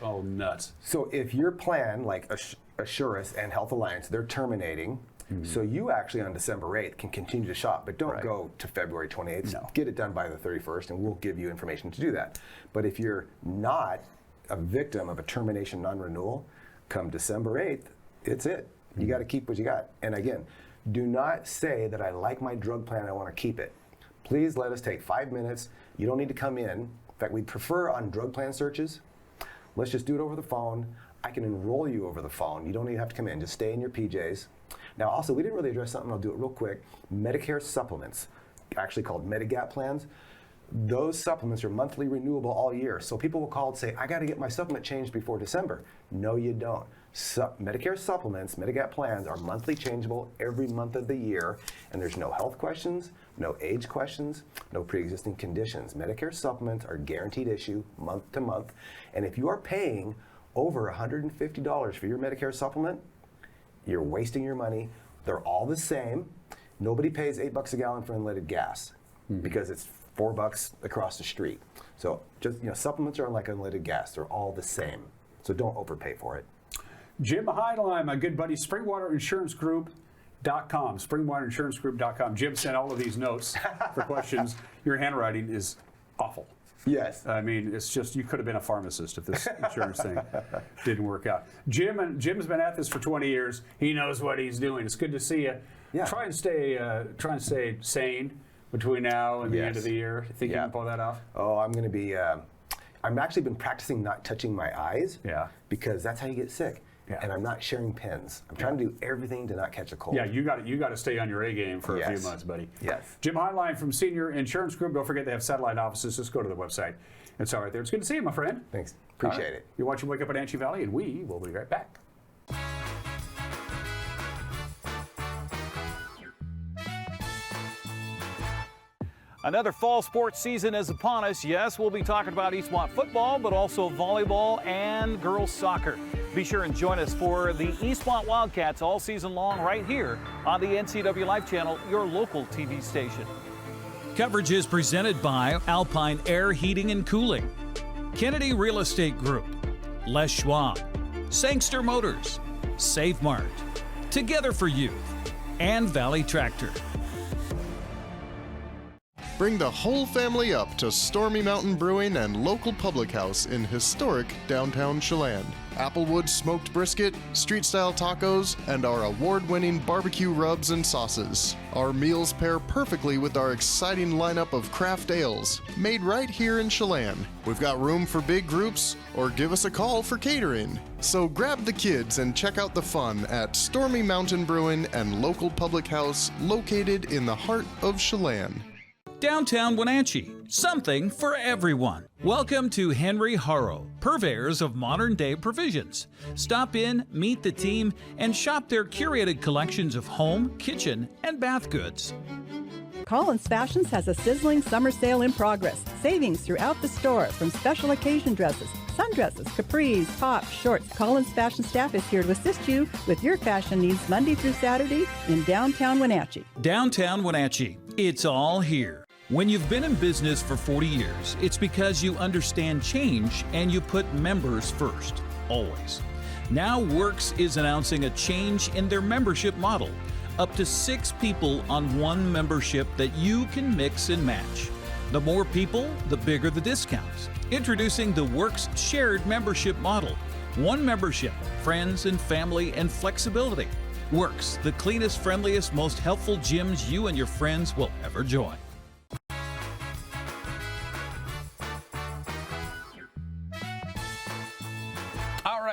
oh nuts? So if your plan, like Assurance and Health Alliance, they're terminating, so you actually on December 8th can continue to shop, but don't go to February 28th. No. Get it done by the 31st, and we'll give you information to do that. But if you're not a victim of a termination non-renewal, come December 8th, it's it. You got to keep what you got. And again, do not say that I like my drug plan, I want to keep it. Please let us take 5 minutes. You don't need to come in. In fact, we prefer on drug plan searches. Let's just do it over the phone. I can enroll you over the phone. You don't even have to come in. Just stay in your PJs. Now, also, we didn't really address something. I'll do it real quick. Medicare supplements, actually called Medigap plans. Those supplements are monthly renewable all year. So people will call and say, I got to get my supplement changed before December. No, you don't. Medicare supplements, Medigap plans are monthly changeable every month of the year, and there's no health questions, no age questions, no pre-existing conditions. Medicare supplements are guaranteed issue month to month, and if you are paying over $150 for your Medicare supplement, you're wasting your money. They're all the same. Nobody pays $8 a gallon for unleaded gas because it's $4 across the street. So just supplements are like unleaded gas. They're all the same. So don't overpay for it. Jim Heidlein, my good buddy, SpringwaterInsuranceGroup.com. SpringwaterInsuranceGroup.com. Jim sent all of these notes for questions. Your handwriting is awful. Yes. I mean, it's just, you could have been a pharmacist if this insurance thing didn't work out. Jim's been at this for 20 years. He knows what he's doing. It's good to see you. Yeah. Try and stay sane between now and the end of the year. Think you can pull that off? Oh, I'm going to be, I've actually been practicing not touching my eyes. Yeah. Because that's how you get sick. and I'm not sharing pens. I'm trying to do everything to not catch a cold. Yeah, you got to stay on your A game for a few months, buddy. Yes. Jim Highline from Senior Insurance Group. Don't forget they have satellite offices. Just go to the website. It's all right there. It's good to see you, my friend. Thanks. Appreciate it. You're watching Wake Up at Wenatchee Valley, and we will be right back. Another fall sports season is upon us. Yes, we'll be talking about Eastmont football, but also volleyball and girls soccer. Be sure and join us for the Eastmont Wildcats all season long right here on the NCW Life Channel, your local TV station. Coverage is presented by Alpine Air Heating and Cooling, Kennedy Real Estate Group, Les Schwab, Sangster Motors, Save Mart, Together for Youth, and Valley Tractor. Bring the whole family up to Stormy Mountain Brewing and local public house in historic downtown Chelan. Applewood smoked brisket, street-style tacos, and our award-winning barbecue rubs and sauces. Our meals pair perfectly with our exciting lineup of craft ales, made right here in Chelan. We've got room for big groups, or give us a call for catering. So grab the kids and check out the fun at Stormy Mountain Brewing and local public house located in the heart of Chelan. Downtown Wenatchee, something for everyone. Welcome to Henry Harrow, purveyors of modern-day provisions. Stop in, meet the team, and shop their curated collections of home, kitchen, and bath goods. Collins Fashions has a sizzling summer sale in progress. Savings throughout the store from special occasion dresses, sundresses, capris, tops, shorts. Collins Fashion staff is here to assist you with your fashion needs Monday through Saturday in downtown Wenatchee. Downtown Wenatchee, it's all here. When you've been in business for 40 years, it's because you understand change and you put members first, always. Now Works is announcing a change in their membership model. Up to 6 people on one membership that you can mix and match. The more people, the bigger the discounts. Introducing the Works shared membership model. One membership, friends and family and flexibility. Works, the cleanest, friendliest, most helpful gyms you and your friends will ever join.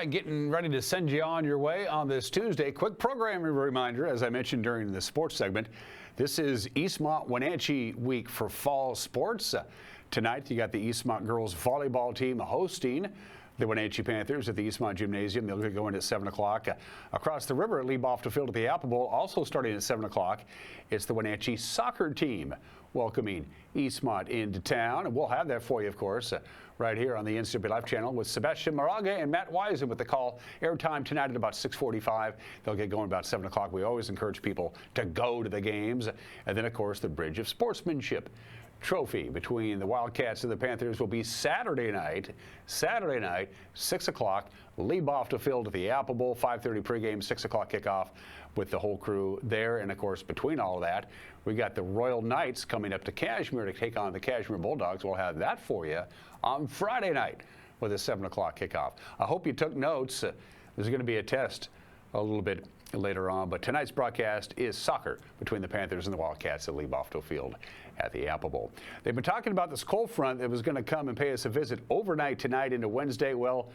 Getting ready to send you on your way on this Tuesday. Quick programming reminder, as I mentioned during the sports segment, this is Eastmont Wenatchee week for fall sports. Tonight, you got the Eastmont girls volleyball team hosting the Wenatchee Panthers at the Eastmont Gymnasium. They'll get going at 7 o'clock. Across the river at Lee-Bofta Field at the Apple Bowl, also starting at 7 o'clock, it's the Wenatchee soccer team welcoming Eastmont into town. And we'll have that for you, of course, right here on the NCW Life Channel with Sebastian Moraga and Matt Wisen with the call. Airtime tonight at about 6:45. They'll get going about 7 o'clock. We always encourage people to go to the games. And then, of course, the Bridge of Sportsmanship trophy between the Wildcats and the Panthers will be Saturday night, 6 o'clock, Lee-Bofta Field at the Apple Bowl, 5:30 pregame, 6 o'clock kickoff with the whole crew there. And of course, between all of that, we got the Royal Knights coming up to Cashmere to take on the Cashmere Bulldogs. We'll have that for you on Friday night with a 7 o'clock kickoff. I hope you took notes. There's going to be a test a little bit later on, but tonight's broadcast is soccer between the Panthers and the Wildcats at Lee-Bofta Field at the Apple Bowl. They've been talking about this cold front that was going to come and pay us a visit overnight tonight into Wednesday. Well,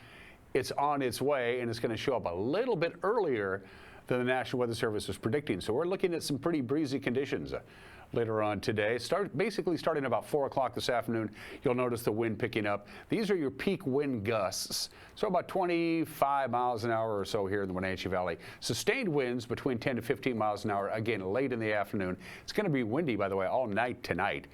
it's on its way, and it's going to show up a little bit earlier than the National Weather Service is predicting. So we're looking at some pretty breezy conditions later on today. Basically starting about 4 o'clock this afternoon, you'll notice the wind picking up. These are your peak wind gusts. So about 25 miles an hour or so here in the Wenatchee Valley. Sustained winds between 10 to 15 miles an hour, again, late in the afternoon. It's going to be windy, by the way, all night tonight.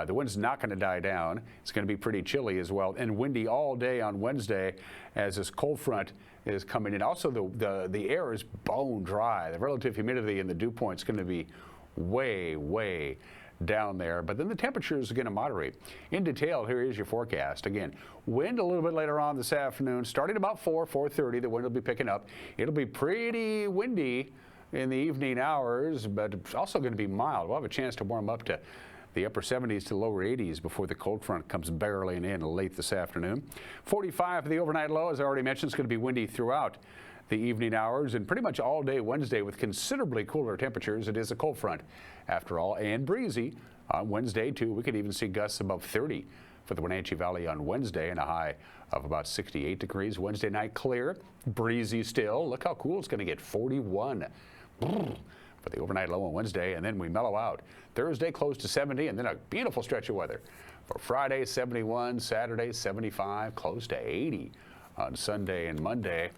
The wind's not going to die down. It's going to be pretty chilly as well, and windy all day on Wednesday as this cold front is coming in. Also, the air is bone dry. The relative humidity in the dew point is going to be way down there, but then the temperatures are going to moderate. In detail, here is your forecast. Again, wind a little bit later on this afternoon, starting about 4:30. The wind will be picking up. It'll be pretty windy in the evening hours, but it's also going to be mild. We'll have a chance to warm up to the upper 70s to lower 80s before the cold front comes barreling in late this afternoon. 45 for the overnight low. As I already mentioned, it's going to be windy throughout the evening hours and pretty much all day Wednesday with considerably cooler temperatures. It is a cold front after all, and breezy on Wednesday too. We could even see gusts above 30 for the Wenatchee Valley on Wednesday and a high of about 68 degrees. Wednesday night clear, breezy still. Look how cool it's going to get, 41 for the overnight low on Wednesday, and then we mellow out. Thursday close to 70, and then a beautiful stretch of weather. For Friday, 71, Saturday, 75, close to 80 on Sunday and Monday.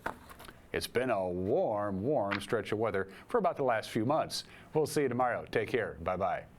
It's been a warm, warm stretch of weather for about the last few months. We'll see you tomorrow. Take care. Bye-bye.